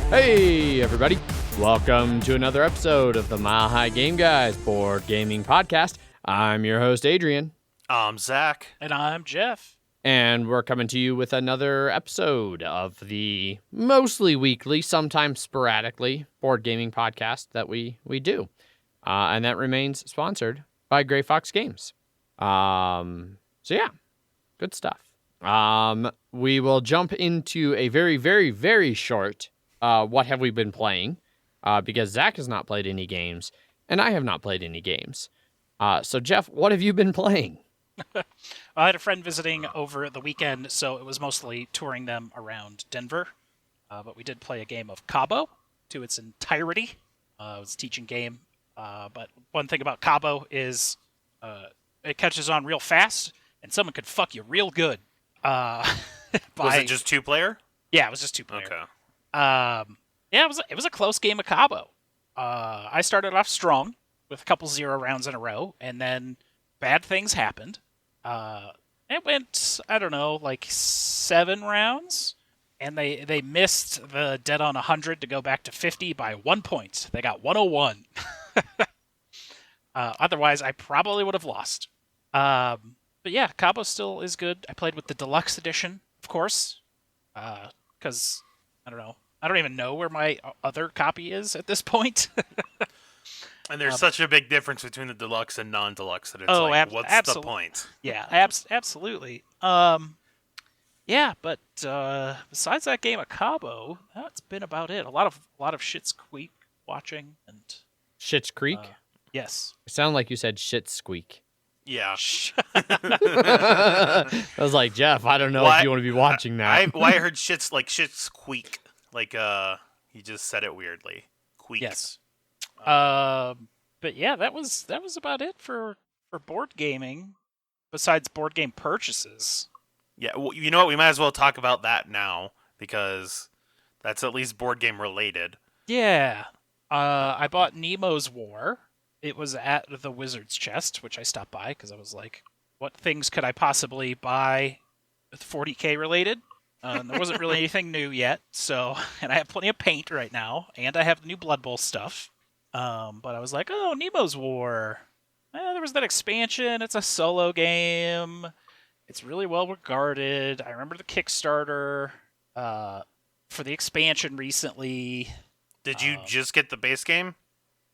Hey, everybody. Welcome to another episode of the Mile High Game Guys Board Gaming Podcast. I'm your host, Adrian. I'm Zach. And I'm Jeff. And we're coming to you with another episode of the mostly weekly, sometimes sporadically, board gaming podcast that we do. And that remains sponsored by Gray Fox Games. So yeah, good stuff. We will jump into a very, very, very short what have we been playing, because Zach has not played any games, and I have not played any games. So Jeff, what have you been playing? I had a friend visiting over the weekend, so it was mostly touring them around Denver. But we did play a game of Cabo to its entirety. It was a teaching game. But one thing about Cabo is it catches on real fast, and someone could fuck you real good. Was it just two-player? Yeah, it was just two-player. Okay. Yeah, it was a close game of Cabo. I started off strong with a couple 0 rounds in a row, and then bad things happened. It went, I don't know, like 7 rounds, and they missed the dead on 100 to go back to 50 by 1 point. They got 101. Otherwise, I probably would have lost. But yeah, Cabo still is good. I played with the deluxe edition, of course, because I don't know. I don't even know where my other copy is at this point. And there's such a big difference between the deluxe and non-deluxe that it's what's the point? Yeah, absolutely. Yeah, but besides that game of Cabo, that's been about it. A lot of Schitt's Creek watching and Schitt's Creek? Yes. It sounded like you said shit squeak. Yeah. I was like, Jeff, I don't know if you want to be watching that. I heard shit's like shit's squeak. Like he just said it weirdly. Queek. Yes. But yeah, that was about it for board gaming. Besides board game purchases. Yeah, well, you know what? We might as well talk about that now because that's at least board game related. Yeah. I bought Nemo's War. It was at the Wizard's Chest, which I stopped by because I was like, what things could I possibly buy with 40K related? There wasn't really anything new yet, and I have plenty of paint right now, and I have the new Blood Bowl stuff. But I was like, oh, Nemo's War. There was that expansion. It's a solo game. It's really well regarded. I remember the Kickstarter for the expansion recently. Did you just get the base game?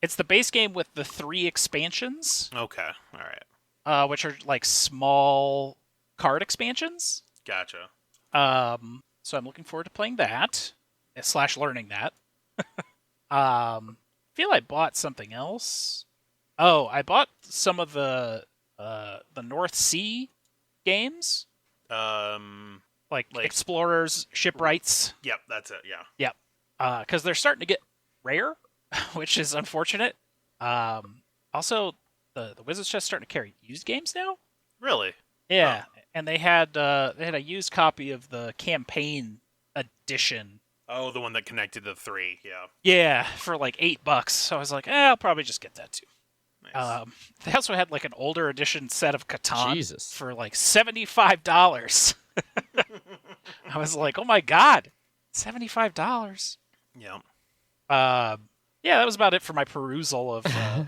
It's the base game with the 3 expansions. Okay, all right. Which are like small card expansions. Gotcha. So I'm looking forward to playing that / learning that. I feel I bought something else. Oh, I bought some of the North Sea games. Like Explorers, Shipwrights. Yep, that's it. Yeah. Yep. Because they're starting to get rare, which is unfortunate. Also, the Wizard's Chest starting to carry used games now. Really? Yeah, and they had a used copy of the campaign edition. Oh, the one that connected the 3, yeah. Yeah, for like $8. So I was like, I'll probably just get that too. Nice. They also had like an older edition set of Catan for like $75. I was like, oh my god, $75. Yeah. Yeah, that was about it for my perusal of the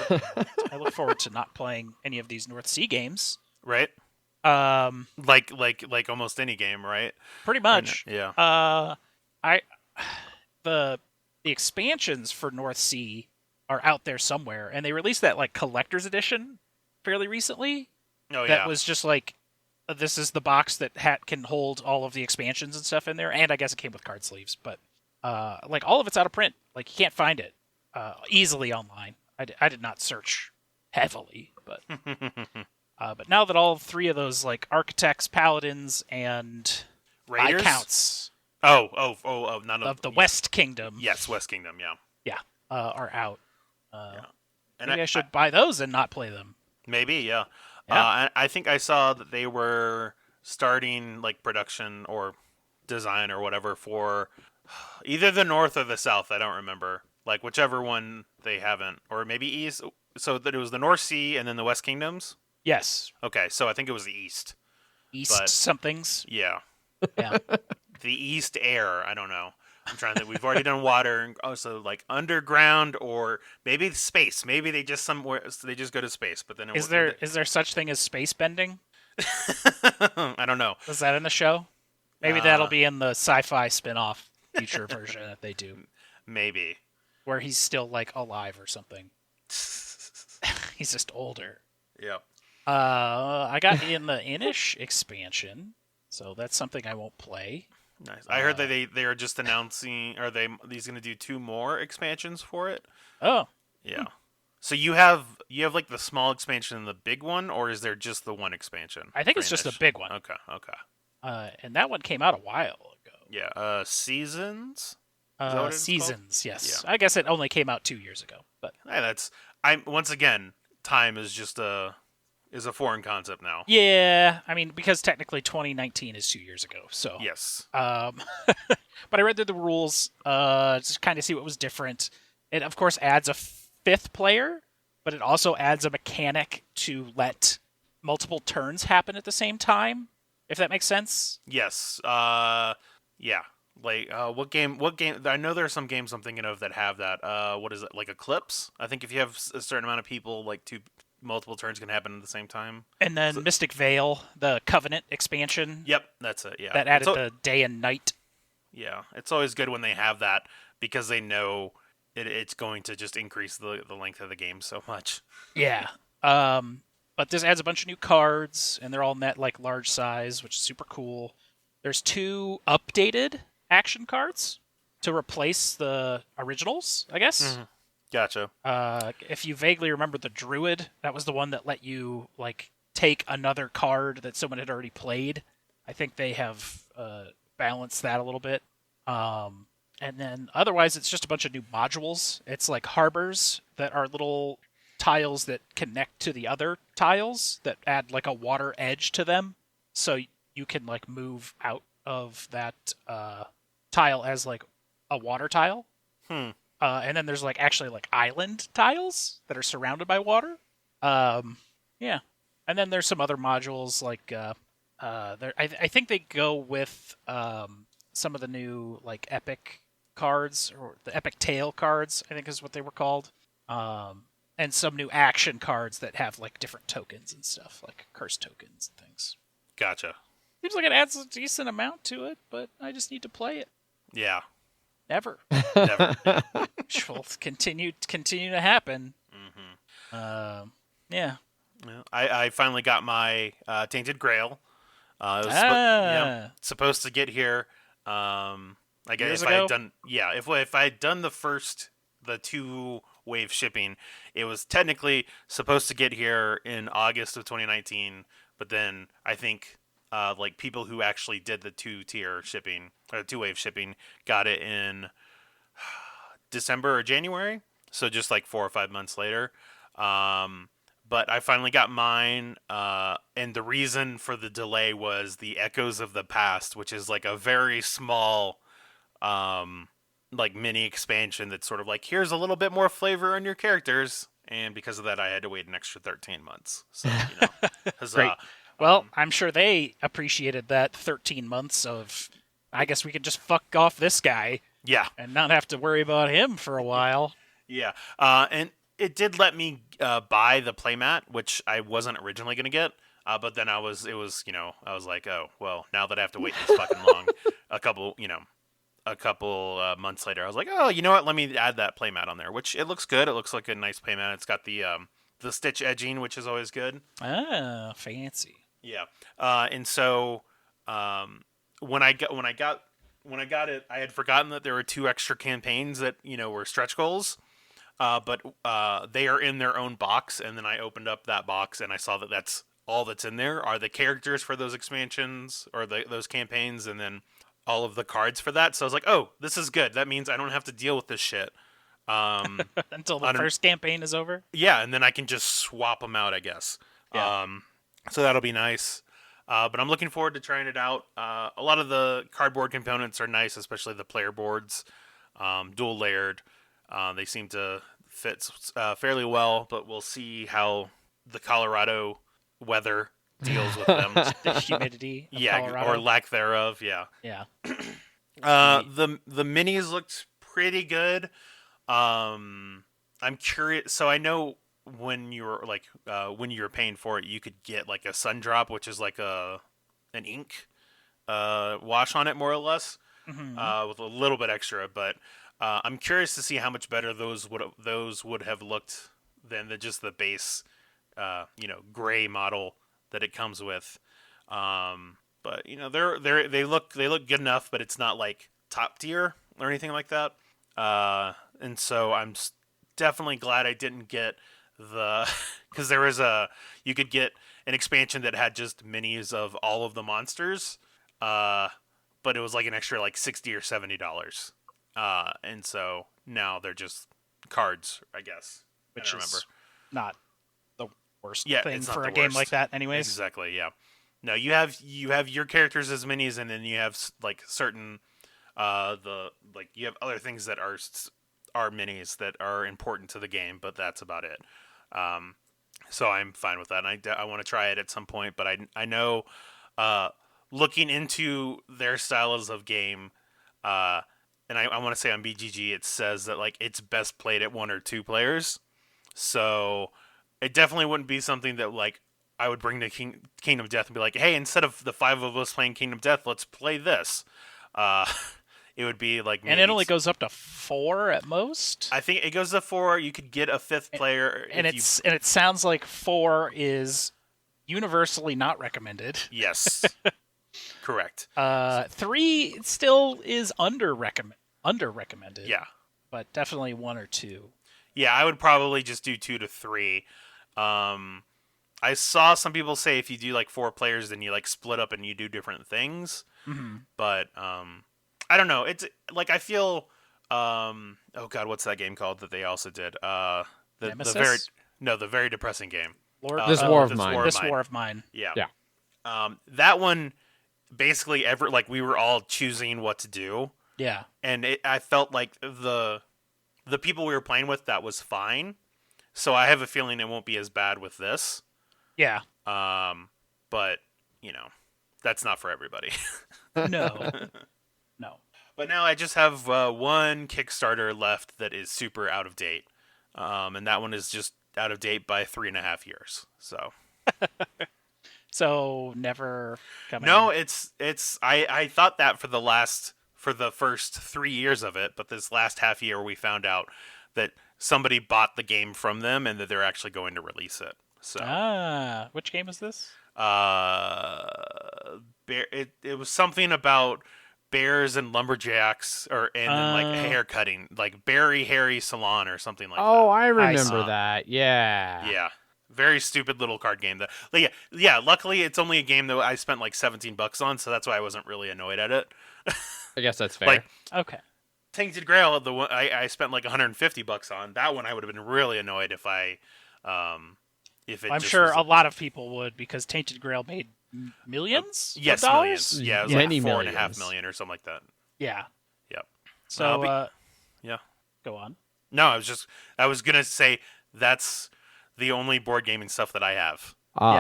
board. I look forward to not playing any of these North Sea games. Right. Like almost any game, right? Pretty much. Yeah. The expansions for North Sea are out there somewhere, and they released that like collector's edition fairly recently. Oh yeah. That was just like, this is the box that can hold all of the expansions and stuff in there, and I guess it came with card sleeves, but like all of it's out of print. Like you can't find it easily online. I did not search heavily, but but now that all 3 of those like architects, paladins, and Raiders? Viscounts none of the West Kingdom. Yes, West Kingdom, yeah. Yeah, are out. Yeah. And maybe I should buy those and not play them. Maybe, yeah. Yeah. I think I saw that they were starting like production or design or whatever for either the North or the South. I don't remember. Like whichever one they haven't, or maybe East. So that it was the North Sea and then the West Kingdoms. Yes. Okay, so I think it was the East. Somethings. Yeah. Yeah. The East Air. I don't know. I'm trying to think. We've already done water, and also like underground or maybe space. Maybe they just go to space. But then Is there such thing as space bending? I don't know. Is that in the show? Maybe that'll be in the sci-fi spin-off future version that they do, Maybe. where he's still like alive or something. He's just older. Yep. I got in the Inish expansion, so that's something I won't play. Nice. I heard that they are just announcing, he's going to do 2 more expansions for it. Oh. Yeah. So you have like the small expansion and the big one, or is there just the one expansion? I think it's just a big one. Okay. And that one came out a while ago. Yeah. Seasons. Seasons, yes. Yeah. I guess it only came out 2 years ago, but hey, once again, time is just a foreign concept now. yeah, I mean, because technically 2019 is 2 years ago, so Yes. but I read through the rules, just kind of see what was different. It of course adds a 5th player, but it also adds a mechanic to let multiple turns happen at the same time, if that makes sense. Yes. Yeah. Like, what game? I know there are some games I'm thinking of that have that. What is it? Like Eclipse? I think if you have a certain amount of people, like multiple turns can happen at the same time. And then Mystic Veil, the Covenant expansion. Yep, that's it. Yeah. That added the day and night. Yeah, it's always good when they have that because they know it's going to just increase the length of the game so much. Yeah. But this adds a bunch of new cards, and they're all net like large size, which is super cool. There's 2 updated action cards to replace the originals, I guess. Mm-hmm. Gotcha. If you vaguely remember the Druid, that was the one that let you like take another card that someone had already played. I think they have balanced that a little bit. And then otherwise, it's just a bunch of new modules. It's like harbors that are little tiles that connect to the other tiles that add like a water edge to them. So you can like move out of that tile as like a water tile. And then there's like actually like island tiles that are surrounded by water. Yeah. And then there's some other modules like I think they go with some of the new like epic cards, or the epic tale cards, I think is what they were called. And some new action cards that have like different tokens and stuff, like curse tokens and things. Gotcha. Seems like it adds a decent amount to it, but I just need to play it. Yeah. Never. Which will continue to happen. Mm-hmm. Yeah. I finally got my Tainted Grail. It was supposed to get here. I guess if I had done, if I had done the 2 wave shipping, it was technically supposed to get here in August of 2019. But then I think like people who actually did the 2-tier shipping or 2-wave shipping got it in December or January. So just like 4 or 5 months later. But I finally got mine, and the reason for the delay was the Echoes of the Past, which is like a very small, like mini expansion that's sort of like, here's a little bit more flavor on your characters, and because of that, I had to wait an extra 13 months. So, huzzah. Great. Well, I'm sure they appreciated that 13 months of, I guess we could just fuck off this guy. Yeah. And not have to worry about him for a while. Yeah. And it did let me buy the playmat, which I wasn't originally going to get. But then I was like, oh, well, now that I have to wait this fucking long, a couple months later, I was like, oh, you know what? Let me add that playmat on there, which it looks good. It looks like a nice playmat. It's got the stitch edging, which is always good. Ah, fancy. Yeah. And so when I got it, I had forgotten that there were 2 extra campaigns that, were stretch goals. But they are in their own box, and then I opened up that box and I saw that that's all that's in there are the characters for those expansions or those campaigns, and then all of the cards for that. So I was like, oh, this is good. That means I don't have to deal with this shit until the first campaign is over. Yeah, and then I can just swap them out, I guess. Yeah. So that'll be nice. But I'm looking forward to trying it out. A lot of the cardboard components are nice, especially the player boards, dual layered. They seem to fit fairly well, but we'll see how the Colorado weather deals with them. The humidity of Colorado. Or lack thereof, yeah. Yeah. The minis looked pretty good. I'm curious. So I know when you're when you're paying for it, you could get like a sun drop, which is like an ink wash on it, more or less, with a little bit extra. But I'm curious to see how much better those would have looked than just the base, gray model that it comes with. But they look good enough, but it's not like top tier or anything like that. And so I'm definitely glad I didn't get because you could get an expansion that had just minis of all of the monsters, but it was like an extra like $60 or $70. And so now they're just cards, I guess. Which I don't remember. Is not the worst Yeah, thing it's not for the a game worst. like that, anyways. Exactly, yeah. No, you have your characters as minis, and then you have like certain you have other things that are minis that are important to the game, but that's about it. So I'm fine with that, and I want to try it at some point. But I know looking into their styles of game, and I want to say on BGG it says that like it's best played at 1 or 2 players. So it definitely wouldn't be something that like I would bring to Kingdom of Death and be like, hey, instead of the 5 of us playing Kingdom of Death, let's play this. It would be like, and it only goes up to 4 at most. I think it goes to 4. You could get a 5th player, and it sounds like 4 is universally not recommended. Yes, correct. 3 still is under recommended. Yeah, but definitely 1 or 2. Yeah, I would probably just do 2 to 3. I saw some people say if you do like 4 players, then you like split up and you do different things. Mm-hmm. But I don't know. It's like I feel. Oh God, what's that game called that they also did? Nemesis? The very depressing game. This War of Mine. This War of Mine. Yeah. That one basically we were all choosing what to do. Yeah. And I felt like the people we were playing with, that was fine. So I have a feeling it won't be as bad with this. Yeah. But that's not for everybody. No. But now I just have one Kickstarter left that is super out of date, and that one is just out of date by 3.5 years. So. So never coming. No, it's I thought that for the first 3 years of it, but this last half year we found out that somebody bought the game from them and that they're actually going to release it. So which game is this? It was something about bears and lumberjacks then like hair cutting, like Barry Harry Salon or something like that. Oh, I remember that. Yeah. Yeah. Very stupid little card game. Yeah. Luckily, it's only a game that I spent like $17 on, so that's why I wasn't really annoyed at it. I guess that's fair. Okay. Tainted Grail, the one I spent like $150 on. That one I would have been really annoyed if I'm sure a lot of people would, because Tainted Grail made millions. Yes, of dollars? millions. Yeah, it was Many like $4.5 millions. million or something like that. Yeah. Yep. So yeah. Go on. No, I was gonna say that's the only board gaming stuff that I have.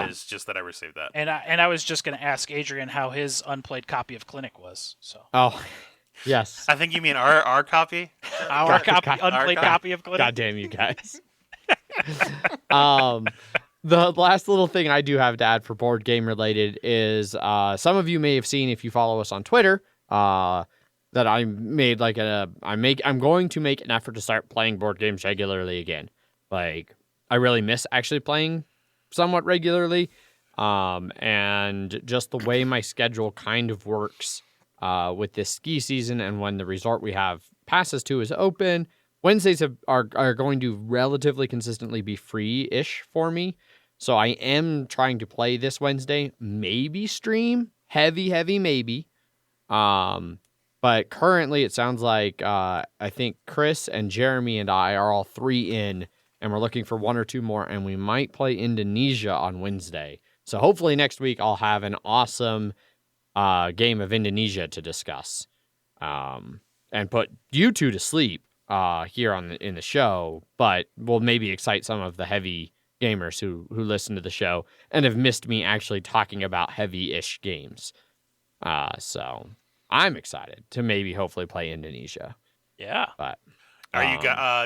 Is just that I received that. And I was just going to ask Adrian how his unplayed copy of Clinic was. So. Oh, yes. I think you mean our copy. Our unplayed copy of Clinic. God damn you guys. The last little thing I do have to add for board game related is some of you may have seen if you follow us on Twitter that I made I'm going to make an effort to start playing board games regularly again. Like I really miss actually playing somewhat regularly, and just the way my schedule kind of works with this ski season and when the resort we have passes to is open. Wednesdays are going to relatively consistently be free-ish for me. So I am trying to play this Wednesday, maybe stream, heavy maybe. But currently it sounds like I think Chris and Jeremy and I are all 3 in, and we're looking for 1 or 2 more, and we might play Indonesia on Wednesday. So hopefully next week I'll have an awesome game of Indonesia to discuss, and put you two to sleep here in the show, but we'll maybe excite some of the heavy gamers who listen to the show and have missed me actually talking about heavy-ish games. So I'm excited to maybe hopefully play Indonesia. Yeah. But Are you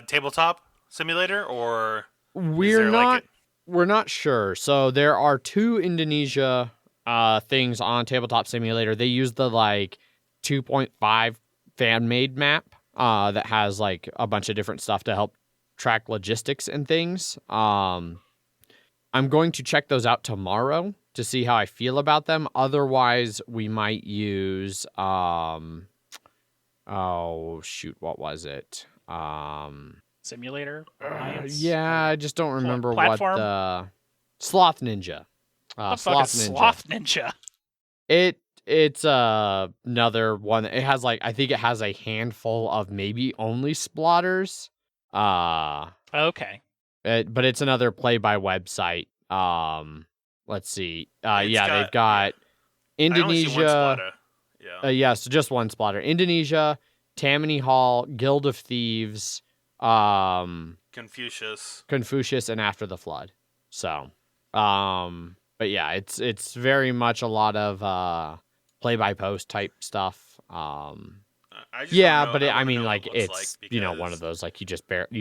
tabletop simulator or we're not sure. So there are 2 Indonesia things on Tabletop Simulator. They use the like 2.5 fan-made map that has like a bunch of different stuff to help track logistics and things. I'm going to check those out tomorrow to see how I feel about them. Otherwise, we might use what was it? Simulator? Alliance? Yeah, I just don't remember Platform? what the Sloth Ninja. Sloth Ninja. It's another one. It has like I think it has a handful of maybe only splotters. Okay. But it's another play-by website. Let's see. They've got Indonesia. So just one splotter. Indonesia, Tammany Hall, Guild of Thieves, Confucius, and After the Flood. So, but yeah, it's very much a lot of play-by-post type stuff. I mean, like it's one of those like you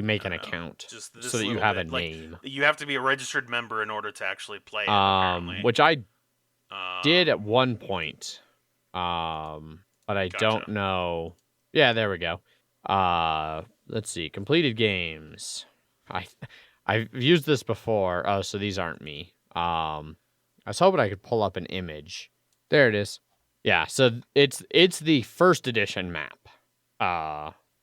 make an account so that you have a name. You have to be a registered member in order to actually play it, apparently. Which I did at one point, but I don't know. Yeah, there we go. Let's see, completed games. I've used this before. Oh, so these aren't me. I was hoping I could pull up an image. There it is. Yeah, so it's the first edition map,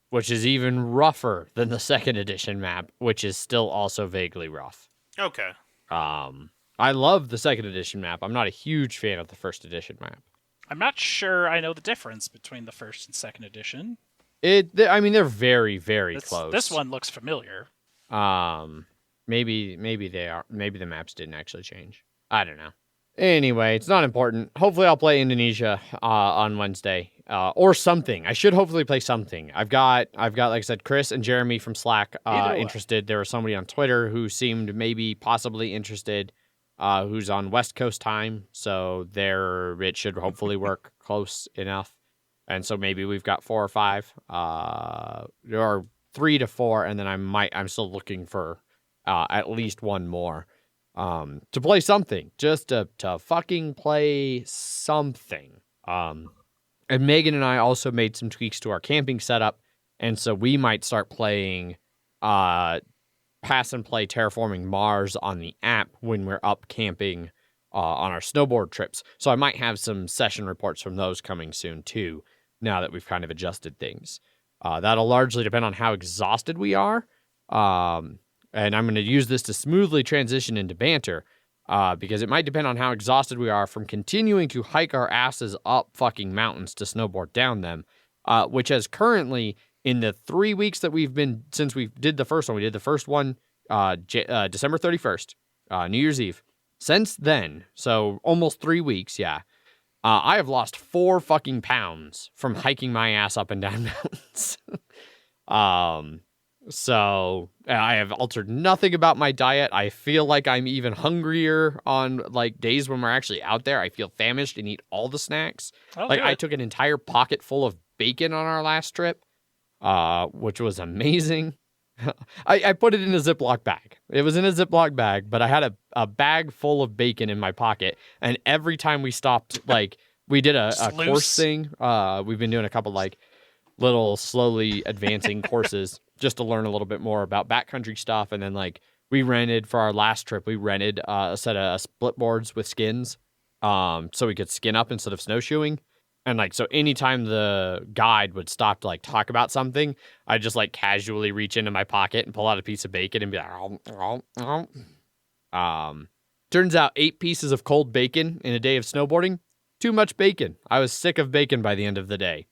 which is even rougher than the second edition map, which is still also vaguely rough. Okay. I love the second edition map. I'm not a huge fan of the first edition map. I'm not sure I know the difference between the first and second edition. They're very, very close. This one looks familiar. Maybe they are. Maybe the maps didn't actually change. I don't know. Anyway, it's not important. Hopefully I'll play Indonesia on Wednesday or something. I should hopefully play something. I've got like I said, Chris and Jeremy from Slack interested. There was somebody on Twitter who seemed maybe possibly interested who's on West Coast time. So it should hopefully work close enough. And so maybe we've got 4 or 5 or 3 to 4. And then I'm still looking for at least one more. To play something, just to fucking play something. And Megan and I also made some tweaks to our camping setup, and so we might start playing Pass and Play Terraforming Mars on the app when we're up camping on our snowboard trips. So I might have some session reports from those coming soon too, now that we've kind of adjusted things. That'll largely depend on how exhausted we are. And I'm going to use this to smoothly transition into banter, because it might depend on how exhausted we are from continuing to hike our asses up fucking mountains to snowboard down them, which has currently, in the 3 weeks that we've been, since we did the first one, we did the first one December 31st, New Year's Eve. Since then, so almost 3 weeks, I have lost 4 fucking pounds from hiking my ass up and down mountains. So I have altered nothing about my diet. I feel like I'm even hungrier on like days when we're actually out there. I feel famished and eat all the snacks. I took an entire pocket full of bacon on our last trip, which was amazing. I put it in a Ziploc bag. It was in a Ziploc bag, but I had a bag full of bacon in my pocket. And every time we stopped, like we did a course thing. We've been doing a couple like little slowly advancing courses just to learn a little bit more about backcountry stuff. And then like we rented for our last trip, we rented a set of split boards with skins, so we could skin up instead of snowshoeing. And like, so anytime the guide would stop to like talk about something, I'd just like casually reach into my pocket and pull out a piece of bacon and be like, turns out 8 pieces of cold bacon in a day of snowboarding, too much bacon. I was sick of bacon by the end of the day.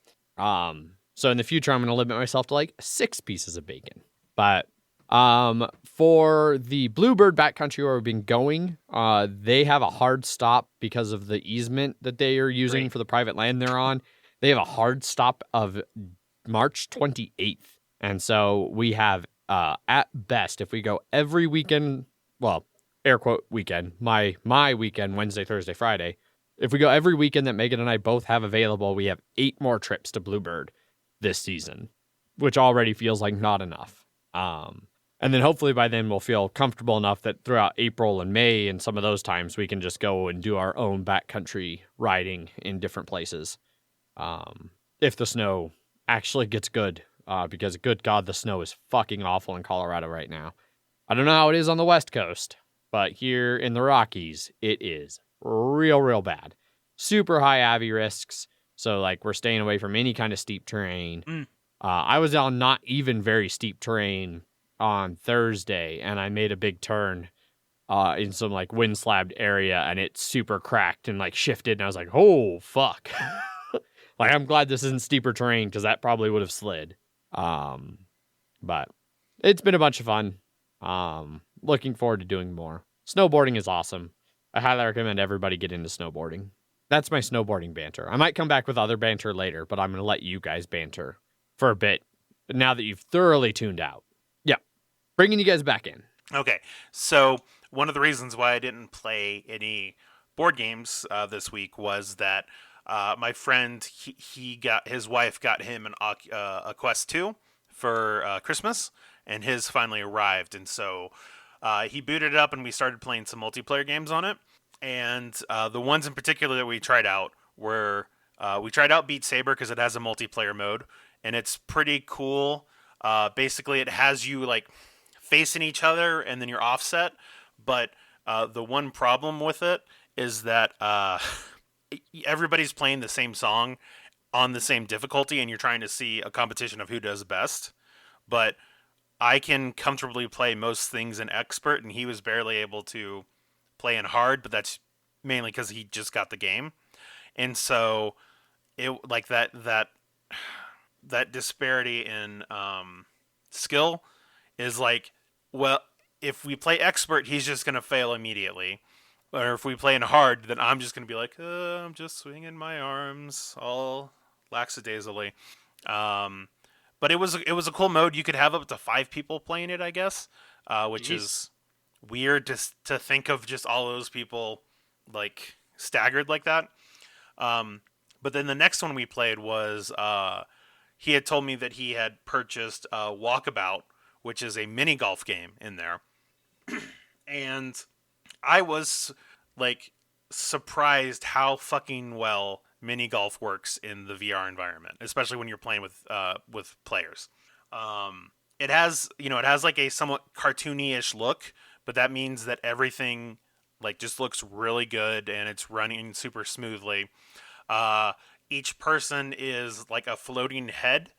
So in the future, I'm going to limit myself to like 6 pieces of bacon. But for the Bluebird backcountry where we've been going, they have a hard stop because of the easement that they are using for the private land they're on. They have a hard stop of March 28th. And so we have, at best, if we go every weekend, well, air quote weekend, my weekend, Wednesday, Thursday, Friday, If we go every weekend that Megan and I both have available, we have 8 more trips to Bluebird this season, which already feels like not enough. And then hopefully by then we'll feel comfortable enough that throughout April and May and some of those times we can just go and do our own backcountry riding in different places. If the snow actually gets good, because good God, the snow is fucking awful in Colorado right now. I don't know how it is on the West Coast, but here in the Rockies, it is real bad. Super high AVI risks. So like we're staying away from any kind of steep terrain. I was on not even very steep terrain on Thursday, and I made a big turn in some like wind slabbed area, and it super cracked and like shifted, and I was like, oh fuck. Like I'm glad this isn't steeper terrain because that probably would have slid. But it's been a bunch of fun. Looking forward to doing more. Snowboarding is awesome. I highly recommend everybody get into snowboarding. That's my snowboarding banter. I might come back with other banter later, but I'm going to let you guys banter for a bit now that you've thoroughly tuned out. Yeah. Bringing you guys back in. Okay. So one of the reasons why I didn't play any board games this week was that my friend, his wife got him a Quest 2 for Christmas, and his finally arrived. And so he booted it up, and we started playing some multiplayer games on it. And the ones in particular that we tried out were, we tried out Beat Saber because it has a multiplayer mode, and it's pretty cool. Basically, it has you like facing each other, and then you're offset. But the one problem with it is that everybody's playing the same song on the same difficulty, and you're trying to see a competition of who does best. But I can comfortably play most things in expert, and he was barely able to play in hard, but that's mainly because he just got the game. And so it like that disparity in skill is like, well, if we play expert, he's just going to fail immediately. Or if we play in hard, then I'm just going to be like, I'm just swinging my arms all lackadaisically. But it was a cool mode. You could have up to 5 people playing it, I guess, which is weird to think of just all those people like staggered like that. But then the next one we played was he had told me that he had purchased Walkabout, which is a mini golf game in there. And I was like surprised how fucking well mini golf works in the VR environment, especially when you're playing with players. It has like a somewhat cartoony-ish look, but that means that everything like just looks really good and it's running super smoothly. Each person is like a floating head,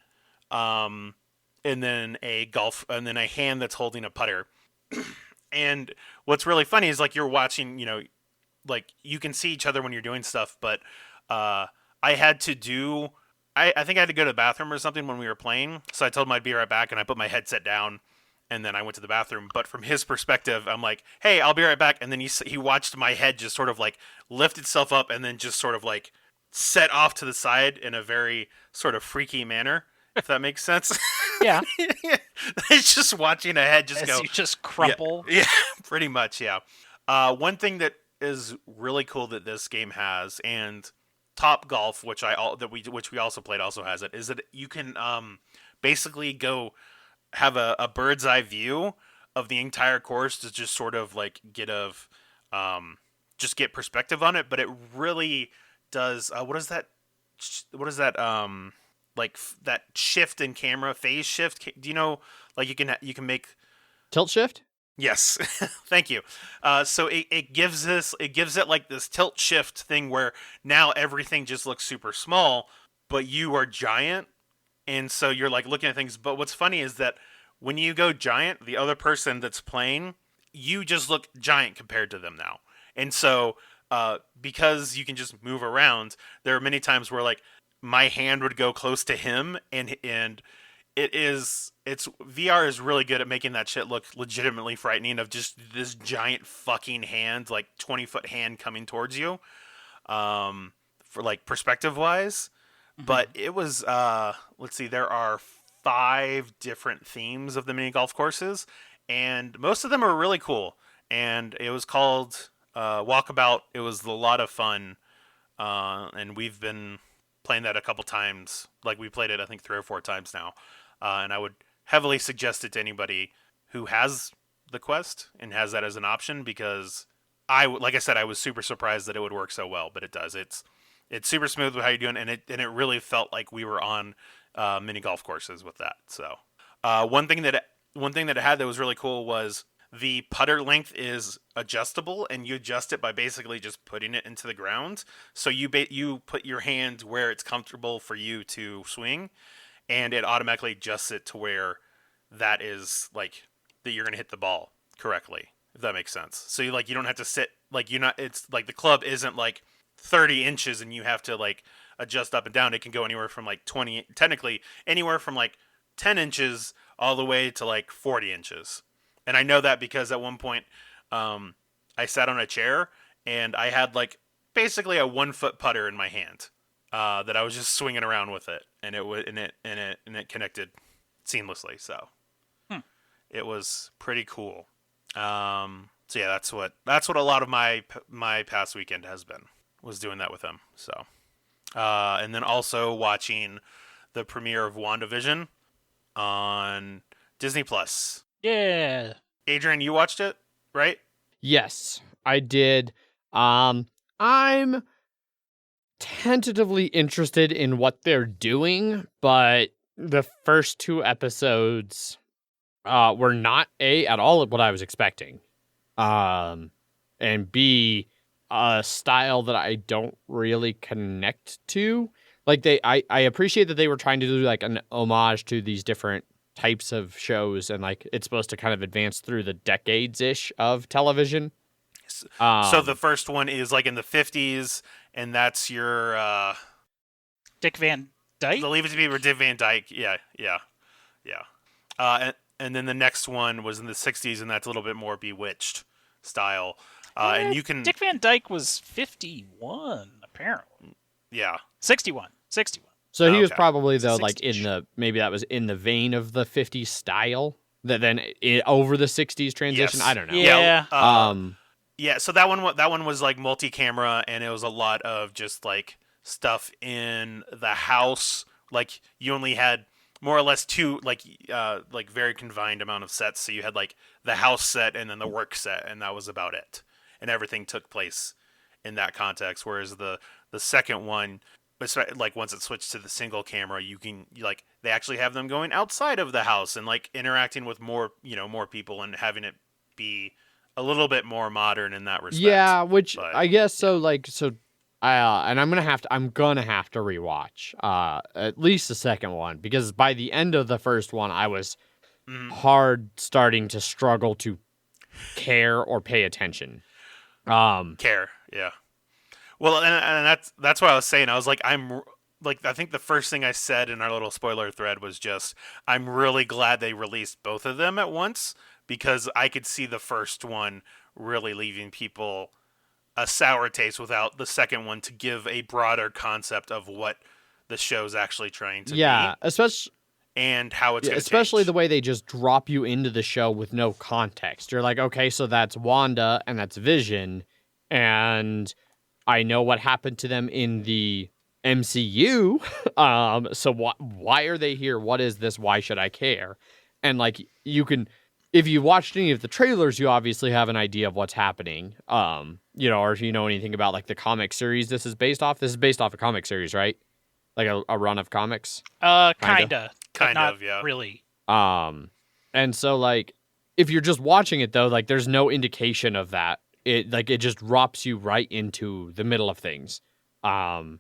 and then a hand that's holding a putter. And what's really funny is like you're watching, like you can see each other when you're doing stuff, but I think I had to go to the bathroom or something when we were playing, so I told him I'd be right back, and I put my headset down, and then I went to the bathroom. But from his perspective, I'm like, hey, I'll be right back, and then he watched my head just sort of like lift itself up and then just sort of like set off to the side in a very sort of freaky manner, if that makes sense. Yeah. It's just watching a head just go. You just crumple. Yeah, pretty much, yeah. One thing that is really cool that this game has, and Top Golf, which we also played, also has it, is that you can basically go have a bird's eye view of the entire course to just sort of like get perspective on it. But it really does. What is that? Like that shift in camera, phase shift. Do you know? Like you can make Tilt shift. Yes, thank you. So it gives it like this tilt shift thing where now everything just looks super small, but you are giant, and so you're like looking at things. But what's funny is that when you go giant, the other person that's playing, you just look giant compared to them now. And so because you can just move around, there are many times where like my hand would go close to him, and VR is really good at making that shit look legitimately frightening, of just this giant fucking hand, like 20-foot hand coming towards you, for like perspective wise. Mm-hmm. But it was, let's see, there are 5 different themes of the mini golf courses, and most of them are really cool. And it was called Walkabout. It was a lot of fun. and we've been playing that a couple times. Like we played it, I think 3 or 4 times now, and I would heavily suggest it to anybody who has the quest and has that as an option, because like I said, I was super surprised that it would work so well, but it does. It's super smooth with how you're doing, and it really felt like we were on mini golf courses with that. So one thing that it had that was really cool was the putter length is adjustable, and you adjust it by basically just putting it into the ground. So you put your hand where it's comfortable for you to swing, and it automatically adjusts it to where that is like that you're gonna hit the ball correctly. If that makes sense. So you don't have to sit it's like the club isn't like 30 inches and you have to like adjust up and down. It can go anywhere from like 20, technically anywhere from like 10 inches all the way to like 40 inches. And I know that because at one point I sat on a chair and I had like basically a 1-foot putter in my hand that I was just swinging around with it, and it connected seamlessly. So it was pretty cool. So yeah, that's what a lot of my past weekend has been, was doing that with him. So, and then also watching the premiere of WandaVision on Disney Plus. Yeah. Adrian, you watched it, right? Yes, I did. I'm tentatively interested in what they're doing, but the first 2 episodes were not at all what I was expecting, and B, a style that I don't really connect to. Like I appreciate that they were trying to do like an homage to these different types of shows, and like it's supposed to kind of advance through the decades-ish of television. So the first one is like in the 50s, and that's your Dick Van Dyke? the Leave It to Beaver, Dick Van Dyke. Yeah. And then the next one was in the 60s, and that's a little bit more Bewitched style. And you can... Dick Van Dyke was 51, apparently. Yeah. 61. So he was Okay. probably though 60s. like maybe that was in the vein of the 50s style that then over the 60s transition. Yes. I don't know. Yeah. Yeah, so that one was like multi-camera, and it was a lot of just like stuff in the house. Like you only had more or less 2 like very confined amount of sets. So you had like the house set and then the work set, and that was about it. And everything took place in that context. Whereas the second one, like once it switched to the single camera, they actually have them going outside of the house and like interacting with more people, and having it be a little bit more modern in that respect. Yeah, which But, I guess so. And I'm gonna have to rewatch at least the second one, because by the end of the first one, I was hard starting to struggle to care or pay attention. Care, yeah. Well, and that's what I was saying. I was like, I think the first thing I said in our little spoiler thread was just, I'm really glad they released both of them at once, because I could see the first one really leaving people a sour taste without the second one to give a broader concept of what the show's actually trying to be. especially and how it's going to especially change. the way they just drop you into the show with no context. You're like, okay, so that's Wanda and that's Vision, and I know what happened to them in the MCU. So why are they here? What is this? Why should I care? And like, you can, if you watched any of the trailers, you obviously have an idea of what's happening. Or if you know anything about like the comic series this is based off a comic series, right? Like a run of comics. Kinda. Kind not of, yeah. Really. And so like, if you're just watching it though, like there's no indication of that. It just drops you right into the middle of things. And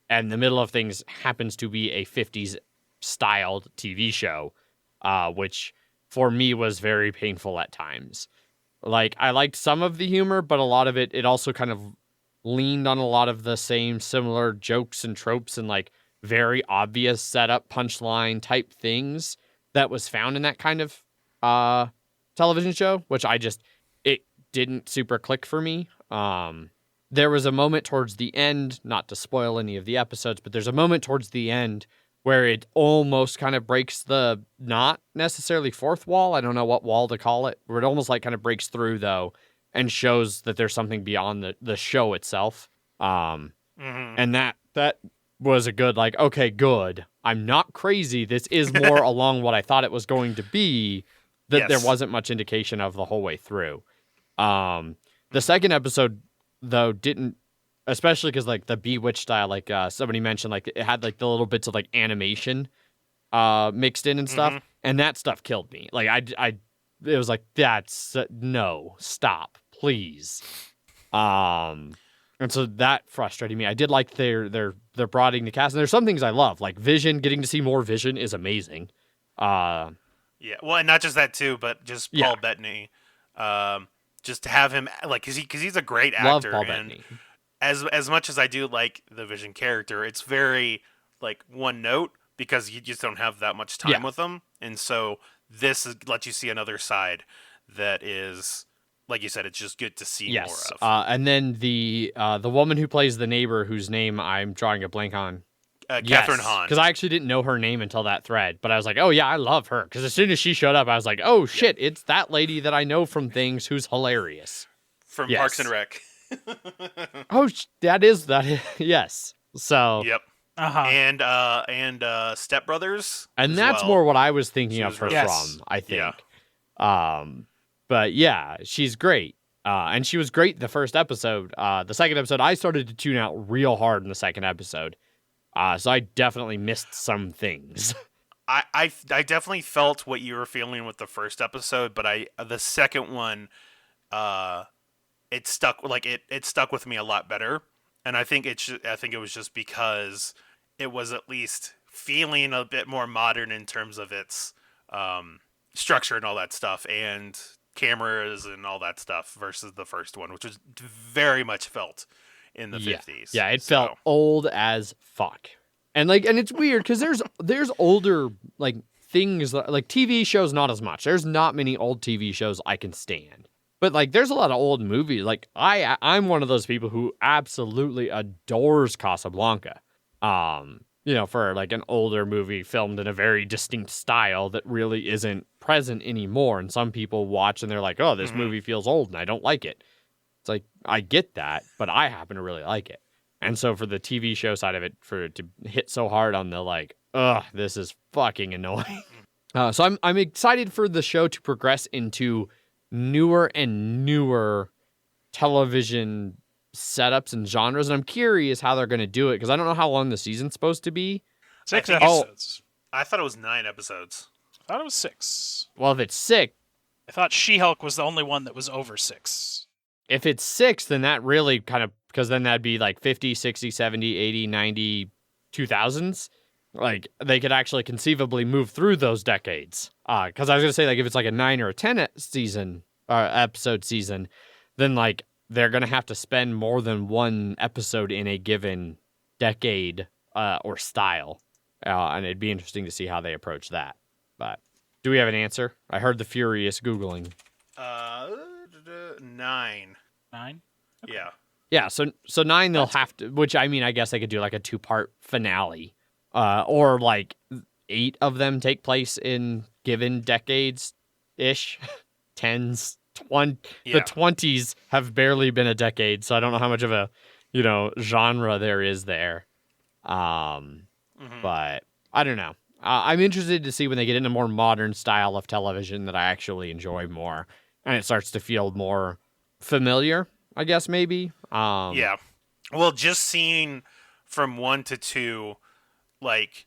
the middle of things happens to be a 50s styled TV show, which for me was very painful at times. Like, I liked some of the humor, but a lot of it also kind of leaned on a lot of the same similar jokes and tropes and like very obvious setup punchline type things that was found in that kind of television show, which it didn't super click for me. There was a moment towards the end, not to spoil any of the episodes, but there's a moment towards the end where it almost kind of breaks the, not necessarily fourth wall, I don't know what wall to call it, where it almost like kind of breaks through though and shows that there's something beyond the show itself. And that was a good, like, okay, good. I'm not crazy. This is more along what I thought it was going to be, that there wasn't much indication of the whole way through. The second episode, though, didn't, especially because, like, the Bewitched style, like somebody mentioned, like, it had, like, the little bits of, like, animation mixed in and stuff, and that stuff killed me. Like, it was like, that's, no, stop, please. And so that frustrated me. I did like they're broadening the cast, and there's some things I love, like Vision. Getting to see more Vision is amazing. Yeah, well, and not just that too, but just Paul Bettany. Just to have him, like, because he's a great actor. Love Paul and Bettany. As much as I do like the Vision character, it's very like one note because you just don't have that much time with him, and so this lets you see another side that is, like you said, it's just good to see more of. And then the woman who plays the neighbor, whose name I'm drawing a blank on. Catherine Hahn. Because I actually didn't know her name until that thread, but I was like, oh yeah, I love her. Because as soon as she showed up, I was like, oh shit, it's that lady that I know from things who's hilarious. From Parks and Rec. Oh, that is, yes. So. Yep. And Step Brothers. And that's more what I was thinking of her from, I think. Yeah. But yeah, she's great. And she was great the first episode. The second episode, I started to tune out real hard in the second episode. So I definitely missed some things. I definitely felt what you were feeling with the first episode, but the second one, it stuck with me a lot better. And I think it was just because it was at least feeling a bit more modern in terms of its structure and all that stuff, and cameras and all that stuff, versus the first one, which was very much felt in the 50s. Yeah, it felt old as fuck. And it's weird because there's older like things, like TV shows, not as much. There's not many old TV shows I can stand. But like there's a lot of old movies. Like I'm one of those people who absolutely adores Casablanca. For like an older movie filmed in a very distinct style that really isn't present anymore. And some people watch and they're like, oh, this movie feels old and I don't like it. It's like, I get that, but I happen to really like it. And so for the TV show side of it, for it to hit so hard on the like, ugh, this is fucking annoying. So I'm excited for the show to progress into newer and newer television setups and genres, and I'm curious how they're going to do it, because I don't know how long the season's supposed to be. 6 episodes. I thought it was 9 episodes. I thought it was 6. Well, if it's 6... I thought She-Hulk was the only one that was over 6. If it's 6, then that really kind of... Because then that'd be like 50, 60, 70, 80, 90, 2000s. Like, they could actually conceivably move through those decades. Because I was going to say, like, if it's like a 9 or a 10 episode season, then, like, they're going to have to spend more than one episode in a given decade or style. And it'd be interesting to see how they approach that. But do we have an answer? I heard the furious Googling. 9. 9? Okay. Yeah. Yeah, so 9 they'll have to, which I mean, I guess they could do like a 2-part finale. Or like 8 of them take place in given decades-ish. 10s. The 20s have barely been a decade, so I don't know how much of a, genre there is there. But I don't know. I'm interested to see when they get into more modern style of television that I actually enjoy more, and it starts to feel more familiar, I guess, maybe. Yeah. Well, just seeing from 1 to 2, like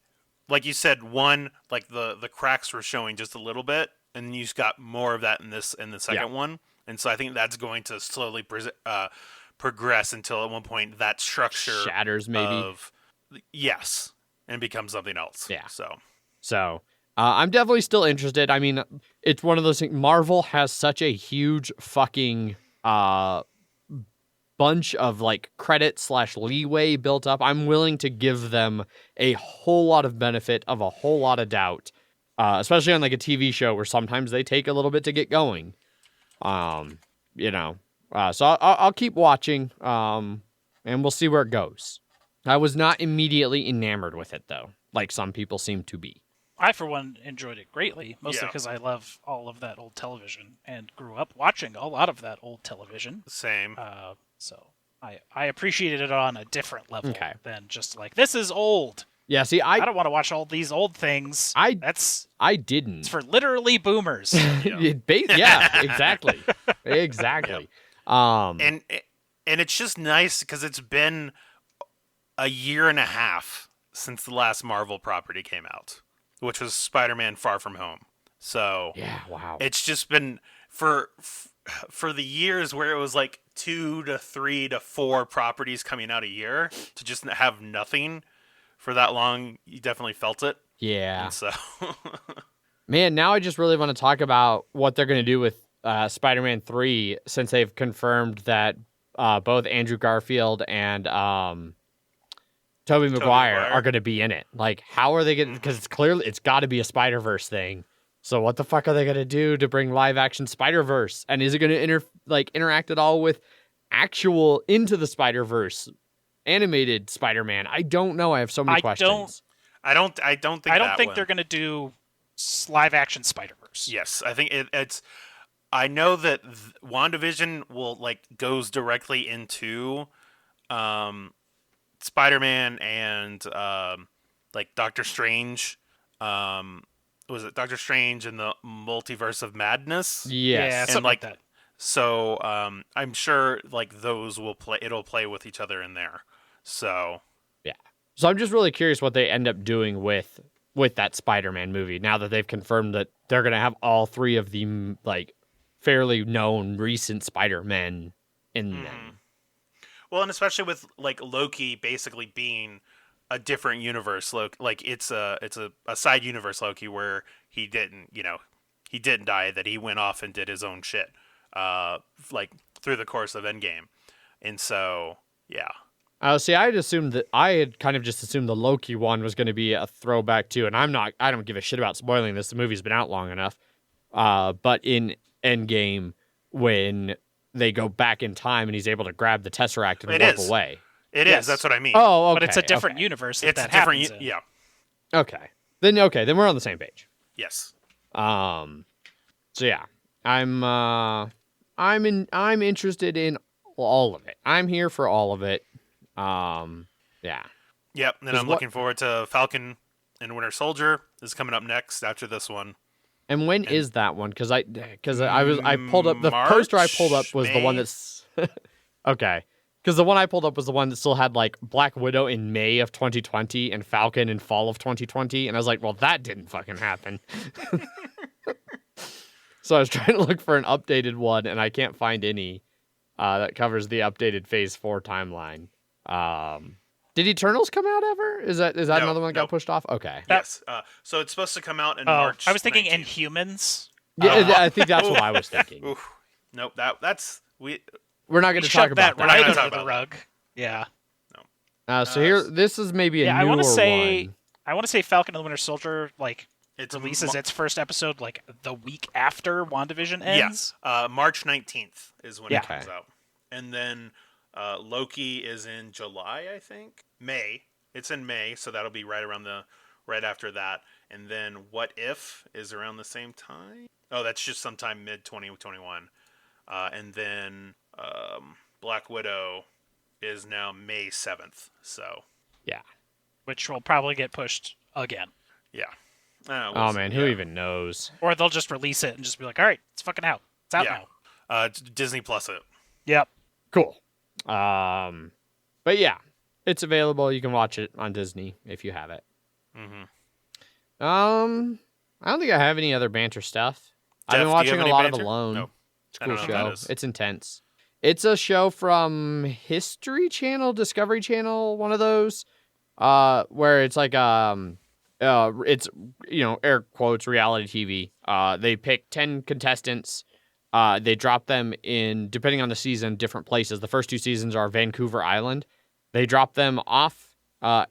you said, 1, like the cracks were showing just a little bit, and you just got more of that in the second one. And so I think that's going to slowly progress until at one point that structure shatters, maybe. Yes, and becomes something else. Yeah. So I'm definitely still interested. I mean, it's one of those things. Marvel has such a huge fucking bunch of like credit / leeway built up. I'm willing to give them a whole lot of benefit of a whole lot of doubt, especially on like a TV show where sometimes they take a little bit to get going. So I'll keep watching, and we'll see where it goes. I was not immediately enamored with it though, like some people seem to be. I, for one, enjoyed it greatly, mostly because I love all of that old television and grew up watching a lot of that old television. Same. So I appreciated it on a different level Okay. than just like, this is old. Yeah, see, I don't want to watch all these old things. I It's didn't. for literally boomers. Yeah, exactly. Exactly. And it's just nice because it's been a year and a half since the last Marvel property came out, which was Spider-Man: Far From Home. So yeah, wow. it's just been for the years where it was like 2 to 3 to 4 properties coming out a year, to just have nothing for that long. You definitely felt it. Yeah. And so Man, now I just really want to talk about what they're going to do with Spider-Man 3, since they've confirmed that both Andrew Garfield and Tobey Maguire are going to be in it. Like, how are they going to... Because it's got to be a Spider-Verse thing. So what the fuck are they going to do to bring live-action Spider-Verse? And is it going to interact at all with actual Into the Spider-Verse animated Spider-Man? I don't know. I have so many questions. I don't think they're going to do live-action Spider-Verse. Yes, I think it's... I know that WandaVision will goes directly into Spider-Man and Doctor Strange. Was it Doctor Strange and the Multiverse of Madness? Yes. Yeah, and something like that. So I'm sure those will play. It'll play with each other in there. So yeah. So I'm just really curious what they end up doing with that Spider-Man movie now that they've confirmed that they're gonna have all three of the fairly known recent Spider-Men in them. Well, and especially with Loki basically being a different universe, it's a side universe Loki where he didn't die, that he went off and did his own shit through the course of Endgame. And so yeah. See, I had kind of just assumed the Loki one was going to be a throwback too, and I don't give a shit about spoiling this. The movie's been out long enough. But in Endgame, when they go back in time and he's able to grab the Tesseract and warp away. It is. That's what I mean. Oh, okay. But it's a different universe. It's that a different. happens in. Yeah. Okay. Then we're on the same page. Yes. So yeah, I'm interested in all of it. I'm here for all of it. Yeah. Yep. And then I'm looking forward to Falcon and Winter Soldier is coming up next after this one. And when is that one? Because I pulled up the poster I pulled up was the one that's okay. Because the one I pulled up was the one that still had Black Widow in May of 2020 and Falcon in fall of 2020, and I was like, well, that didn't fucking happen. So I was trying to look for an updated one, and I can't find any that covers the updated Phase 4 timeline. Did Eternals come out ever? Is that another one that got pushed off? Okay. Yes. So it's supposed to come out in March. I was thinking 19th. Inhumans. Yeah, I think that's what I was thinking. Oof. Nope. That's We're not going to talk about that. We're not Right gonna talk under the about rug. Yeah. So here, this is maybe a newer one. I want to say Falcon and the Winter Soldier it releases its first episode the week after WandaVision ends. Yeah. March 19th is when it comes Okay. out, and then Loki is in July, I think. May. It's in May, so that'll be right after that. And then What If is around the same time. Oh, that's just sometime mid 2021. And then Black Widow is now May 7th. So Yeah. Which will probably get pushed again. yeah. Oh man, who even knows? Or they'll just release it and just be like, all right, it's fucking out. It's out now. Disney Plus it. Yep. Cool. But yeah, it's available. You can watch it on Disney if you have it. Mm-hmm. I don't think I have any other Banter stuff. I've been Jeff, do you watching have a any lot Banter? of Alone. No. It's I a cool don't know what show. that is. It's intense. It's a show from History Channel, Discovery Channel, one of those, where it's it's air quotes reality TV. They pick 10 contestants. They drop them in, depending on the season, different places. The first 2 seasons are Vancouver Island. They drop them off at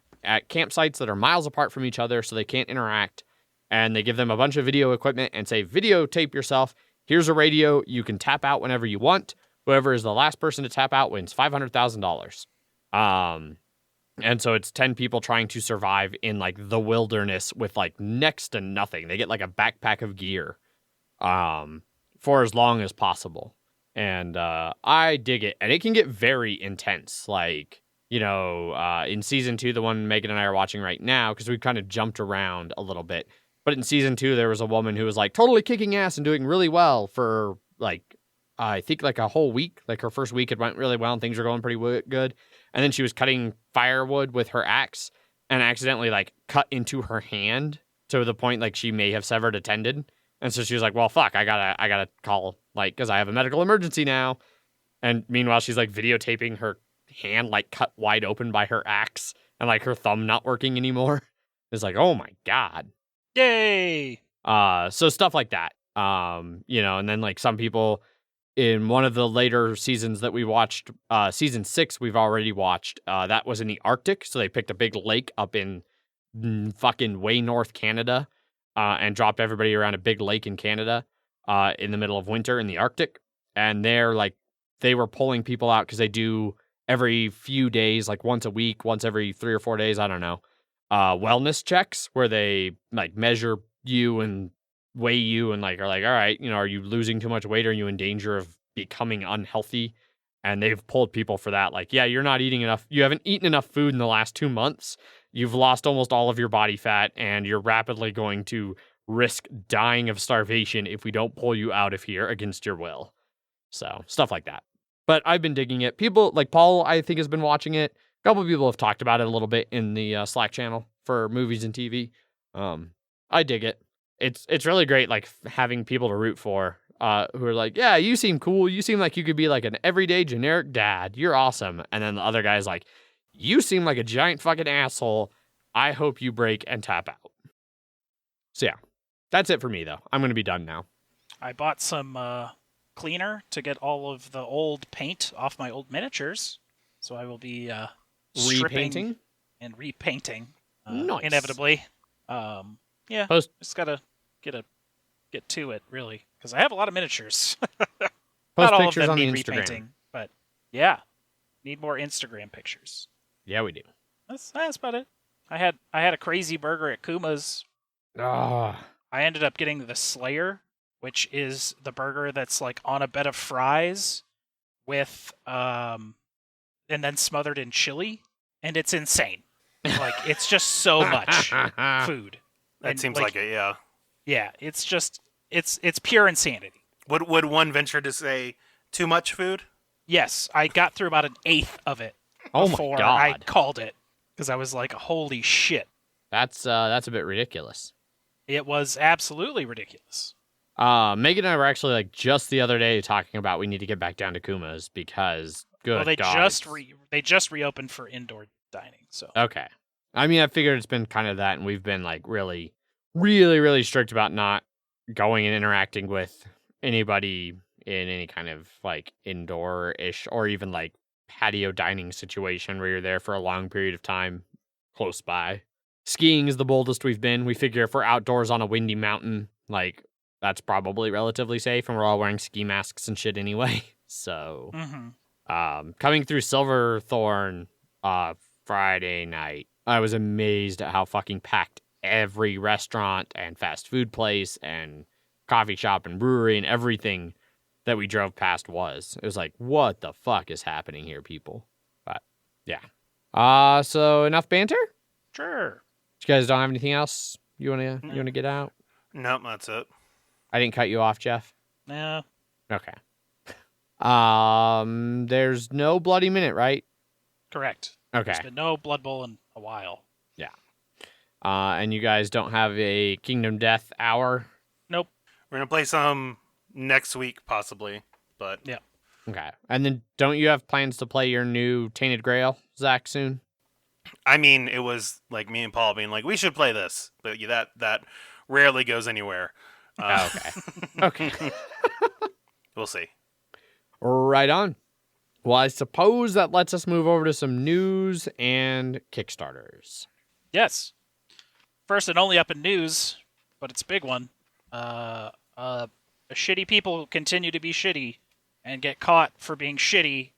campsites that are miles apart from each other, so they can't interact. And they give them a bunch of video equipment and say, videotape yourself. Here's a radio. You can tap out whenever you want. Whoever is the last person to tap out wins $500,000. And so it's 10 people trying to survive in the wilderness with next to nothing. They get a backpack of gear for as long as possible. And I dig it. And it can get very intense. Like, in season 2, the one Megan and I are watching right now, because we've kind of jumped around a little bit. But in season 2, there was a woman who was like totally kicking ass and doing really well for like, I think like a whole week. Like her first week, it went really well and things were going pretty good. And then she was cutting firewood with her axe and accidentally like cut into her hand to the point like she may have severed a tendon. And so she was like, well, fuck, I gotta call, like, because I have a medical emergency now. And meanwhile, she's like videotaping her hand like cut wide open by her axe and like her thumb not working anymore. It's like, oh my God. Yay! So stuff like that. And then like some people in one of the later seasons that we watched, season 6, we've already watched, that was in the Arctic. So they picked a big lake up in fucking way north Canada. And dropped everybody around a big lake in Canada in the middle of winter in the Arctic. And they were pulling people out because they do every few days, like once a week, once every 3 or 4 days, I don't know, wellness checks where they like measure you and weigh you and like are like, all right, are you losing too much weight? Are you in danger of becoming unhealthy? And they've pulled people for that. Like, yeah, you're not eating enough. You haven't eaten enough food in the last 2 months. You've lost almost all of your body fat, and you're rapidly going to risk dying of starvation if we don't pull you out of here against your will. So, stuff like that. But I've been digging it. People, like Paul, I think, has been watching it. A couple of people have talked about it a little bit in the Slack channel for movies and TV. I dig it. It's really great, like, having people to root for who are like, yeah, you seem cool. You seem like you could be, like, an everyday generic dad. You're awesome. And then the other guy's like, you seem like a giant fucking asshole. I hope you break and tap out. So yeah, that's it for me though. I'm going to be done now. I bought some cleaner to get all of the old paint off my old miniatures. So I will be repainting and repainting nice. Inevitably. Yeah, just got to get to it really because I have a lot of miniatures. Not all of them need repainting, but yeah, need more Instagram pictures. Yeah, we do. That's about it. I had a crazy burger at Kuma's. I ended up getting the Slayer, which is the burger that's like on a bed of fries with and then smothered in chili, and it's insane. Like it's just so much food. That seems like it, yeah. Yeah, it's just it's pure insanity. Would one venture to say too much food? Yes, I got through about an eighth of it. Oh before my God. I called it because I was like, holy shit. That's a bit ridiculous. It was absolutely ridiculous. Megan and I were actually like just the other day talking about we need to get back down to Kuma's because they God, just reopened for indoor dining. So okay. I mean, I figured it's been kind of that, and we've been like really, really, really strict about not going and interacting with anybody in any kind of like indoor-ish or even like patio dining situation where you're there for a long period of time close by. Skiing is the boldest we've been. We figure if we're outdoors on a windy mountain, like that's probably relatively safe, and we're all wearing ski masks and shit anyway. So, coming through Silverthorne Friday night, I was amazed at how fucking packed every restaurant and fast food place and coffee shop and brewery and everything that we drove past was. It was like, what the fuck is happening here, people? But yeah. So enough banter? Sure. You guys don't have anything else you wanna get out? Nope, that's it. I didn't cut you off, Jeff. No. Okay. There's no Bloody Minute, right? Correct. Okay. There's been no Blood Bowl in a while. Yeah. And you guys don't have a Kingdom Death hour? Nope. We're gonna play some next week, possibly. But yeah. Okay. And then don't you have plans to play your new Tainted Grail, Zach, soon? I mean, it was like me and Paul being like, we should play this, but that rarely goes anywhere. Okay. Okay. We'll see. Right on. Well, I suppose that lets us move over to some news and Kickstarters. Yes. First and only up in news, but it's a big one. Shitty people continue to be shitty and get caught for being shitty,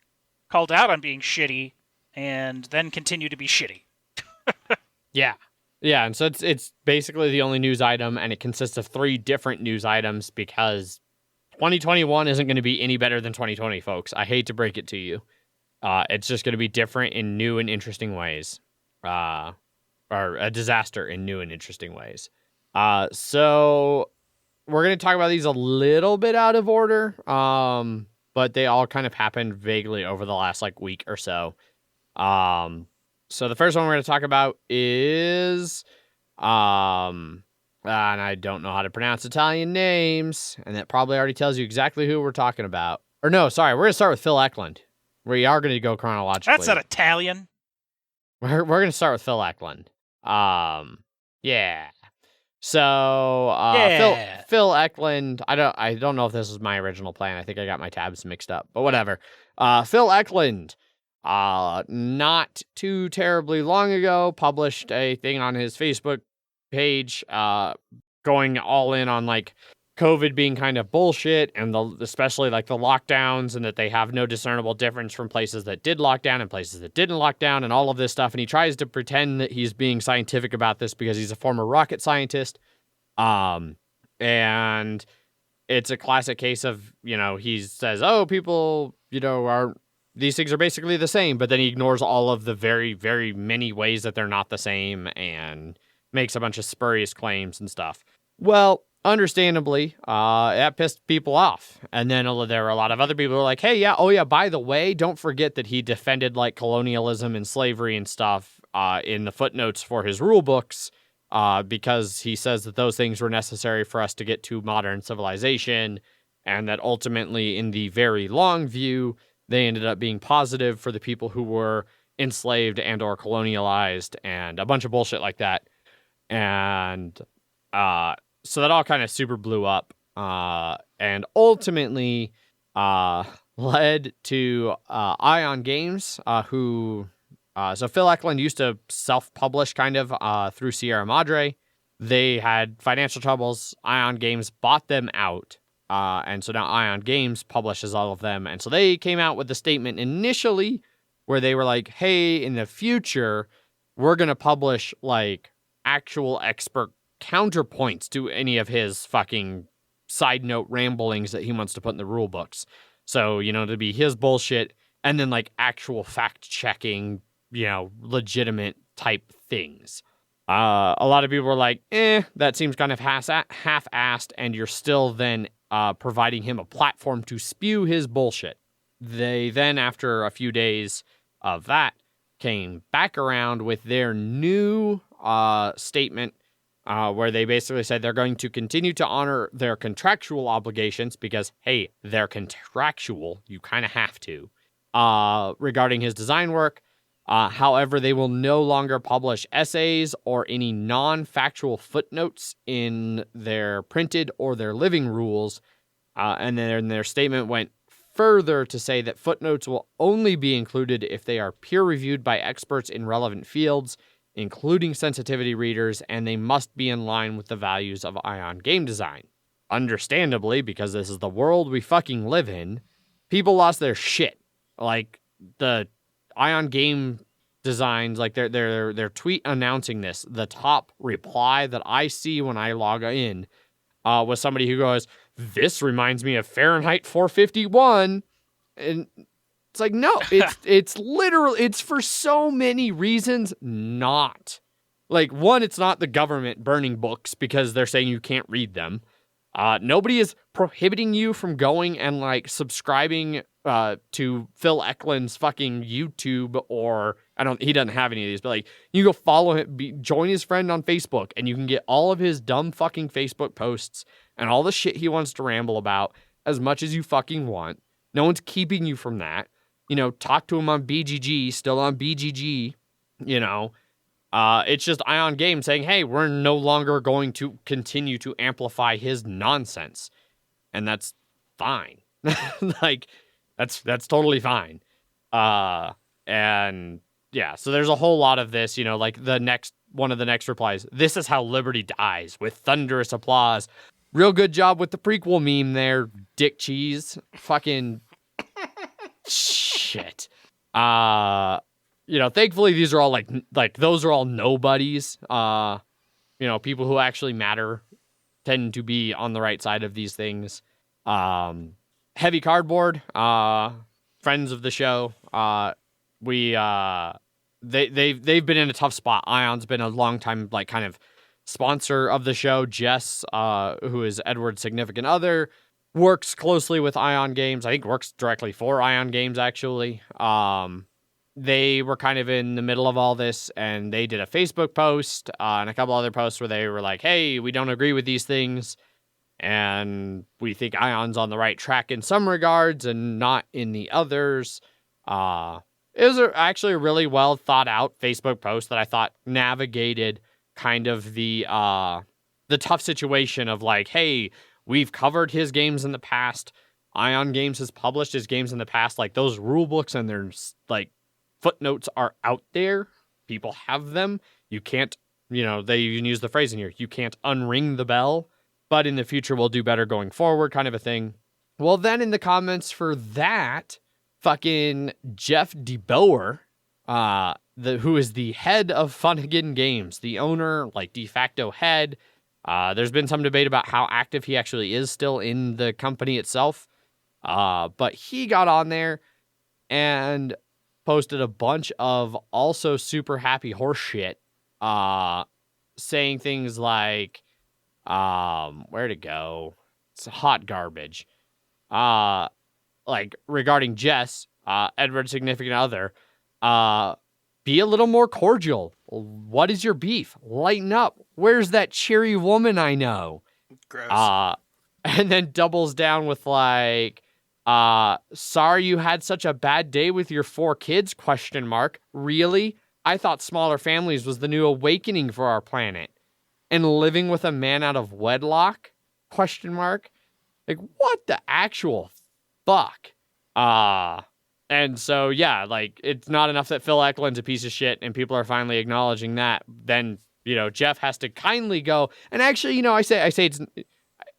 called out on being shitty, and then continue to be shitty. Yeah. Yeah, and so it's basically the only news item, and it consists of 3 different news items because 2021 isn't going to be any better than 2020, folks. I hate to break it to you. It's just going to be different in new and interesting ways. Or a disaster in new and interesting ways. So we're going to talk about these a little bit out of order. But they all kind of happened vaguely over the last week or so. So the first one we're going to talk about is, and I don't know how to pronounce Italian names, and that probably already tells you exactly who we're talking about. Or no, sorry, we're going to start with Phil Eklund. We are going to go chronologically. That's not Italian. We're going to start with Phil Eklund. Yeah. So, Phil Eklund, I don't know if this was my original plan. I think I got my tabs mixed up, but whatever. Phil Eklund, not too terribly long ago, published a thing on his Facebook page, going all in on COVID being kind of bullshit, and especially the lockdowns, and that they have no discernible difference from places that did lock down and places that didn't lock down, and all of this stuff. And he tries to pretend that he's being scientific about this because he's a former rocket scientist. And it's a classic case of, he says, oh, people, these things are basically the same, but then he ignores all of the very, very many ways that they're not the same and makes a bunch of spurious claims and stuff. Well, understandably, that pissed people off. And then there were a lot of other people who were like, hey, by the way, don't forget that he defended colonialism and slavery and stuff in the footnotes for his rule books, because he says that those things were necessary for us to get to modern civilization, and that ultimately, in the very long view, they ended up being positive for the people who were enslaved and or colonialized, and a bunch of bullshit like that. And so that all kind of super blew up, and ultimately led to Ion Games, so Phil Eklund used to self-publish kind of through Sierra Madre. They had financial troubles. Ion Games bought them out, and so now Ion Games publishes all of them. And so they came out with a statement initially where they were like, hey, in the future, we're going to publish actual expert counterpoints to any of his fucking side note ramblings that he wants to put in the rule books. So, to be his bullshit and then actual fact checking, legitimate type things. A lot of people were like, that seems kind of half-assed, and you're still then providing him a platform to spew his bullshit. They then, after a few days of that, came back around with their new statement, where they basically said they're going to continue to honor their contractual obligations because, hey, they're contractual. You kind of have to. Regarding his design work. However, they will no longer publish essays or any non-factual footnotes in their printed or their living rules. And then their statement went further to say that footnotes will only be included if they are peer-reviewed by experts in relevant fields, including sensitivity readers, and they must be in line with the values of Ion game design. Understandably, because this is the world we fucking live in, people lost their shit. The Ion game designs, their tweet announcing this, the top reply that I see when I log in was somebody who goes, this reminds me of Fahrenheit 451. And it's no, it's literal. It's for so many reasons not. One, it's not the government burning books because they're saying you can't read them. Nobody is prohibiting you from going and subscribing to Phil Eklund's fucking YouTube, or he doesn't have any of these, but you go follow him, join his friend on Facebook, and you can get all of his dumb fucking Facebook posts and all the shit he wants to ramble about as much as you fucking want. No one's keeping you from that. Talk to him on BGG, still on BGG, it's just Ion Games saying, hey, we're no longer going to continue to amplify his nonsense. And that's fine. That's totally fine. And yeah, so there's a whole lot of this, one of the next replies. This is how liberty dies, with thunderous applause. Real good job with the prequel meme there, dick cheese. Fucking shit. Thankfully these are all those are all nobodies. People who actually matter tend to be on the right side of these things. Heavy Cardboard, friends of the show. They've been in a tough spot. Ion's been a long time like kind of sponsor of the show. Jess, who is Edward's significant other, works closely with Ion Games. I think works directly for Ion Games actually. They were kind of in the middle of all this, and they did a Facebook post and a couple other posts where they were like, "Hey, we don't agree with these things, and we think Ion's on the right track in some regards and not in the others." It was actually a really well thought out Facebook post that I thought navigated kind of the tough situation of like, hey, we've covered his games in the past. Ion Games has published his games in the past. Like those rule books and their like footnotes are out there. People have them. You can't, they even use the phrase in here. You can't unring the bell, but in the future we'll do better going forward, kind of a thing. Well, then in the comments for that, fucking Jeff DeBoer, who is the head of Funnigan Games, the owner, like de facto head. There's been some debate about how active he actually is still in the company itself. But he got on there and posted a bunch of also super happy horse shit, saying things like, where to go? It's hot garbage. Like regarding Jess, Edward's significant other, be a little more cordial. What is your beef? Lighten up. Where's that cheery woman I know? Gross. And then doubles down with like, sorry you had such a bad day with your 4 kids, ? Really? I thought smaller families was the new awakening for our planet. And living with a man out of wedlock? ? Like, what the actual fuck? And so, yeah, like, it's not enough that Phil Eklund's a piece of shit and people are finally acknowledging that. Then, Jeff has to kindly go. And actually, I say it's,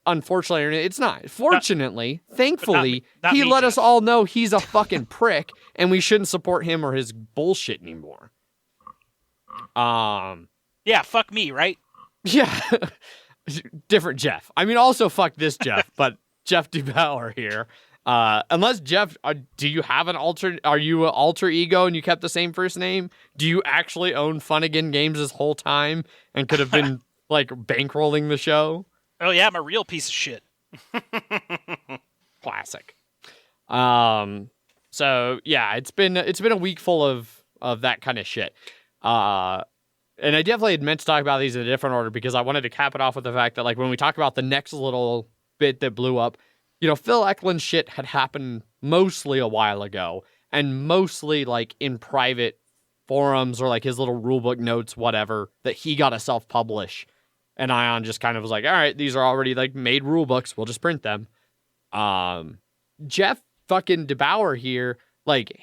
unfortunately, it's not. Fortunately, thankfully, not he me, let Jeff. us all know he's a fucking prick and we shouldn't support him or his bullshit anymore. Yeah, fuck me, right? Yeah. Different Jeff. I mean, also fuck this Jeff, but Jeff DeBauer here. Unless Jeff, do you have are you an alter ego and you kept the same first name? Do you actually own Funnigan Games this whole time and could have been like bankrolling the show? Oh yeah, I'm a real piece of shit. Classic. So yeah, it's been a week full of that kind of shit. And I definitely had meant to talk about these in a different order because I wanted to cap it off with the fact that like when we talk about the next little bit that blew up, Phil Eklund's shit had happened mostly a while ago and mostly like in private forums or like his little rulebook notes, whatever, that he got to self-publish. And Ion just kind of was like, all right, these are already like made rulebooks. We'll just print them. Jeff fucking DeBauer here, like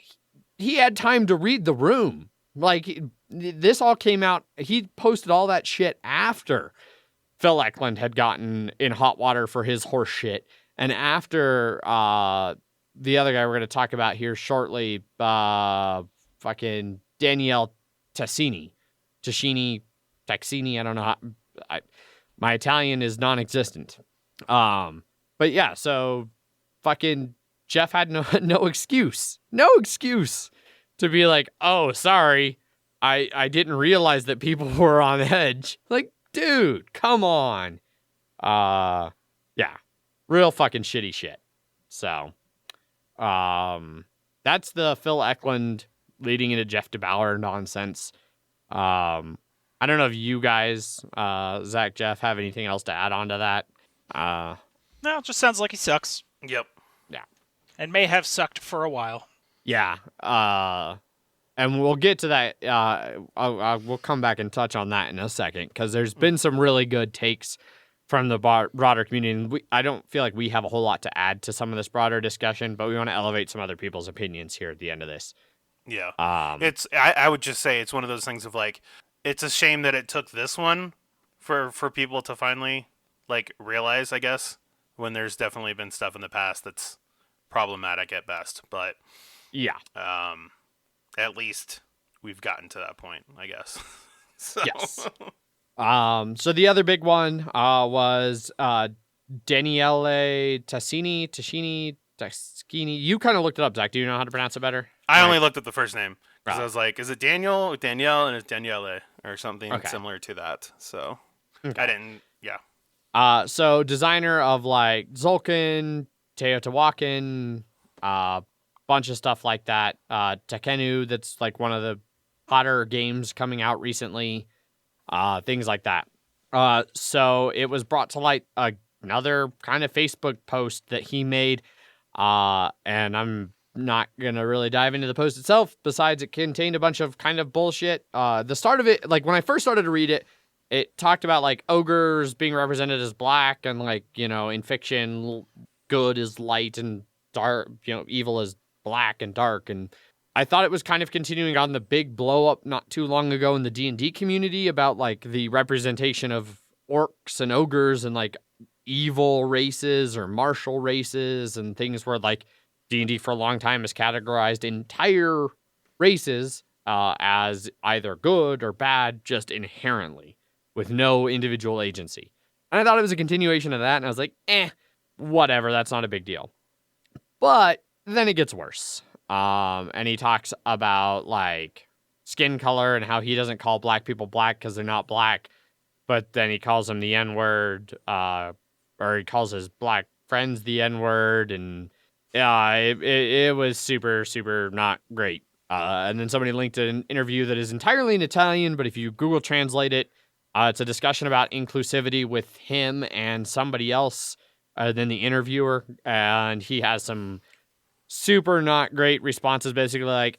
he had time to read the room. Like this all came out. He posted all that shit after Phil Eklund had gotten in hot water for his horse shit. And after the other guy we're going to talk about here shortly, fucking Daniele Tascini, I don't know how, my Italian is non-existent. But yeah, so fucking Jeff had no excuse to be like, oh, sorry, I didn't realize that people were on edge. Like, dude, come on. Yeah. Real fucking shitty shit. So, that's the Phil Eklund leading into Jeff DeBauer nonsense. I don't know if you guys, Zach, Jeff, have anything else to add on to that. No, it just sounds like he sucks. Yep. Yeah. And may have sucked for a while. Yeah. And we'll get to that. We'll come back and touch on that in a second because there's been some really good takes from the broader community. I don't feel like we have a whole lot to add to some of this broader discussion, but we want to elevate some other people's opinions here at the end of this. Yeah. I would just say it's one of those things of like, it's a shame that it took this one for people to finally like realize, I guess, when there's definitely been stuff in the past that's problematic at best. But yeah, at least we've gotten to that point, I guess. So. Yes. So the other big one was Daniele Tascini. You kind of looked it up, Zach. Do you know how to pronounce it better? I only looked at the first name because Right. I was like, is it Danielle, and it's Daniele or something Okay. similar to that. So Okay. I didn't. Yeah. So designer of like Zolkin, Teotihuacan, bunch of stuff like that. Tekenu, that's like one of the hotter games coming out recently. Things like that. So it was brought to light another kind of Facebook post that he made. And I'm not going to really dive into the post itself, besides it contained a bunch of kind of bullshit. The start of it, like when I first started to read it, it talked about like ogres being represented as black and like, you know, in fiction, good is light and dark, you know, evil is black and dark. And I thought it was kind of continuing on the big blow up not too long ago in the D&D community about like the representation of orcs and ogres and like evil races or martial races and things where like D&D for a long time has categorized entire races as either good or bad just inherently with no individual agency. And I thought it was a continuation of that, and I was like, whatever, that's not a big deal. But then it gets worse. And he talks about like skin color and how he doesn't call black people black because they're not black, but then he calls them the N-word, or he calls his black friends the N-word, and it was super, super not great. And then somebody linked an interview that is entirely in Italian, but if you Google Translate it, it's a discussion about inclusivity with him and somebody else than the interviewer, and he has some super not great responses, basically like,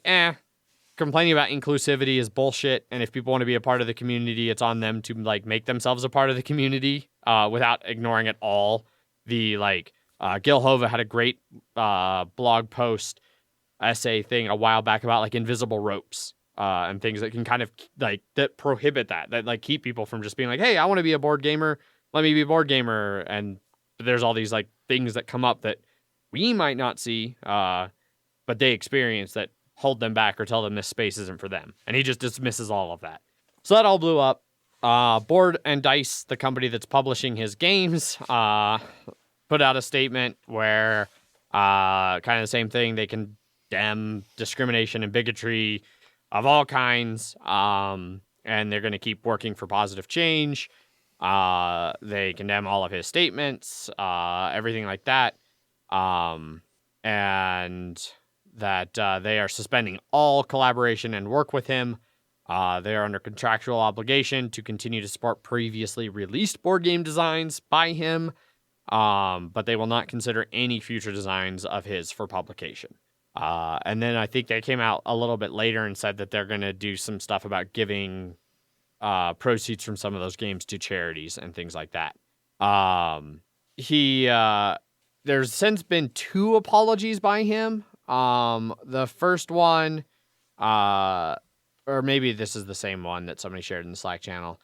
complaining about inclusivity is bullshit, and if people want to be a part of the community, it's on them to like make themselves a part of the community without ignoring at all the like Gil Hova had a great blog post essay thing a while back about like invisible ropes and things that can kind of like that prohibit that like keep people from just being like, hey, I want to be a board gamer, let me be a board gamer. And there's all these like things that come up that we might not see but they experience that hold them back or tell them this space isn't for them. And he just dismisses all of that. So that all blew up. Board and Dice, the company that's publishing his games, put out a statement where kind of the same thing. They condemn discrimination and bigotry of all kinds, and they're going to keep working for positive change. They condemn all of his statements, everything like that, and that they are suspending all collaboration and work with him. They are under contractual obligation to continue to support previously released board game designs by him, but they will not consider any future designs of his for publication. And then I think they came out a little bit later and said that they're going to do some stuff about giving proceeds from some of those games to charities and things like that. There's since been 2 apologies by him. The first one, or maybe this is the same one that somebody shared in the Slack channel.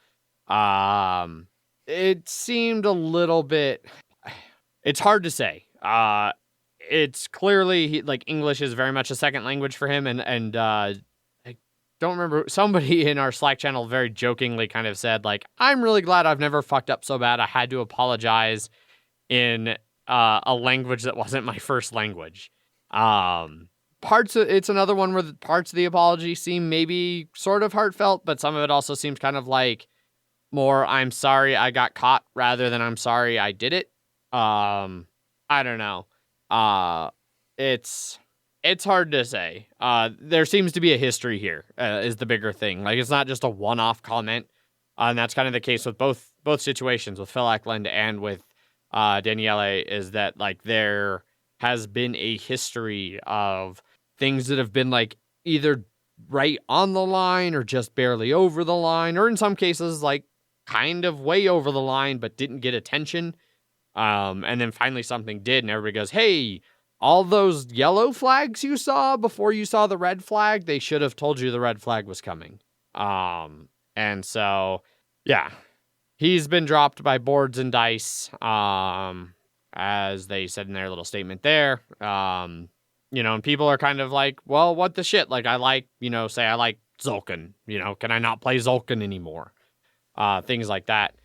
It seemed a little bit, it's hard to say. It's clearly like English is very much a second language for him. And I don't remember, somebody in our Slack channel very jokingly kind of said like, I'm really glad I've never fucked up so bad I had to apologize in a language that wasn't my first language. It's another one where the parts of the apology seem maybe sort of heartfelt, but some of it also seems kind of like more I'm sorry I got caught rather than I'm sorry I did it. I don't know. It's hard to say. There seems to be a history here, is the bigger thing. Like, it's not just a one-off comment. And that's kind of the case with both situations, with Phil Eklund and with Daniele, is that like there has been a history of things that have been like either right on the line or just barely over the line, or in some cases like kind of way over the line but didn't get attention. And then finally something did, and everybody goes, hey, all those yellow flags you saw before you saw the red flag, they should have told you the red flag was coming. And so, yeah, he's been dropped by Boards and Dice, as they said in their little statement there. And people are kind of like, well, what the shit? Like, I like Zolkin, can I not play Zolkin anymore? Things like that.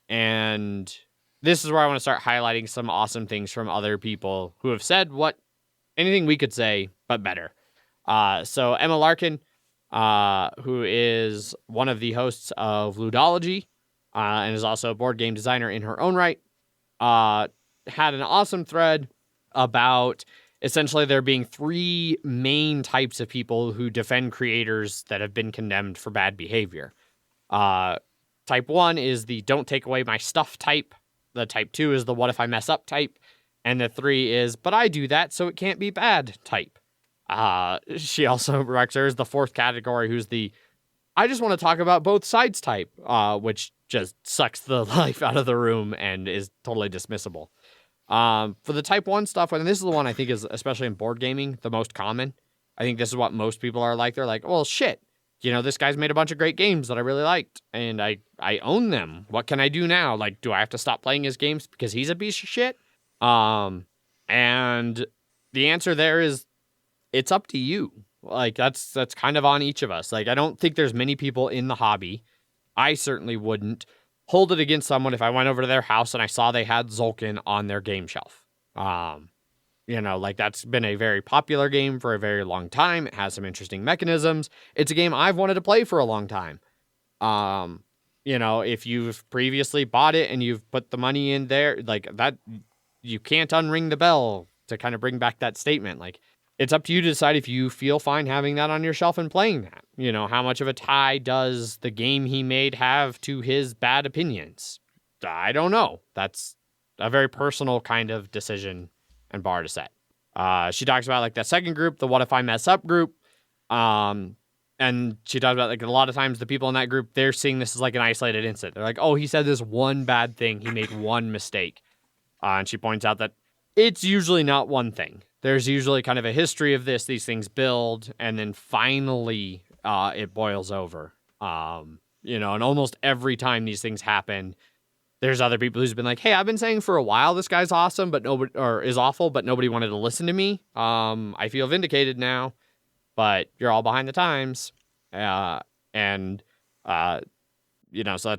And this is where I want to start highlighting some awesome things from other people who have said anything we could say, but better. So Emma Larkin, who is one of the hosts of Ludology, and is also a board game designer in her own right, had an awesome thread about essentially there being 3 main types of people who defend creators that have been condemned for bad behavior. Type 1 is the don't take away my stuff type. The type 2 is the what if I mess up type. And the 3 is, but I do that, so it can't be bad type. She also directs her as the 4th category, who's the I just want to talk about both sides type, which just sucks the life out of the room and is totally dismissible. For the type 1 stuff, and this is the one I think is, especially in board gaming, the most common. I think this is what most people are like. They're like, well, shit. This guy's made a bunch of great games that I really liked, and I own them. What can I do now? Like, do I have to stop playing his games because he's a piece of shit? And the answer there is, it's up to you. Like, that's kind of on each of us. Like, I don't think there's many people in the hobby. I certainly wouldn't hold it against someone if I went over to their house and I saw they had Tzolk'in on their game shelf. Like that's been a very popular game for a very long time. It has some interesting mechanisms. It's a game I've wanted to play for a long time. If you've previously bought it and you've put the money in there, like that, you can't unring the bell to kind of bring back that statement. Like, it's up to you to decide if you feel fine having that on your shelf and playing that. How much of a tie does the game he made have to his bad opinions? I don't know. That's a very personal kind of decision and bar to set. She talks about like that second group, the what if I mess up group. And she talks about like a lot of times the people in that group, they're seeing this as like an isolated incident. They're like, oh, he said this one bad thing. He made one mistake. And she points out that it's usually not one thing. There's usually kind of a history of this. These things build, and then finally it boils over. And almost every time these things happen, there's other people who's been like, hey, I've been saying for a while this guy's awesome, but is awful, but nobody wanted to listen to me. I feel vindicated now, but you're all behind the times. So that's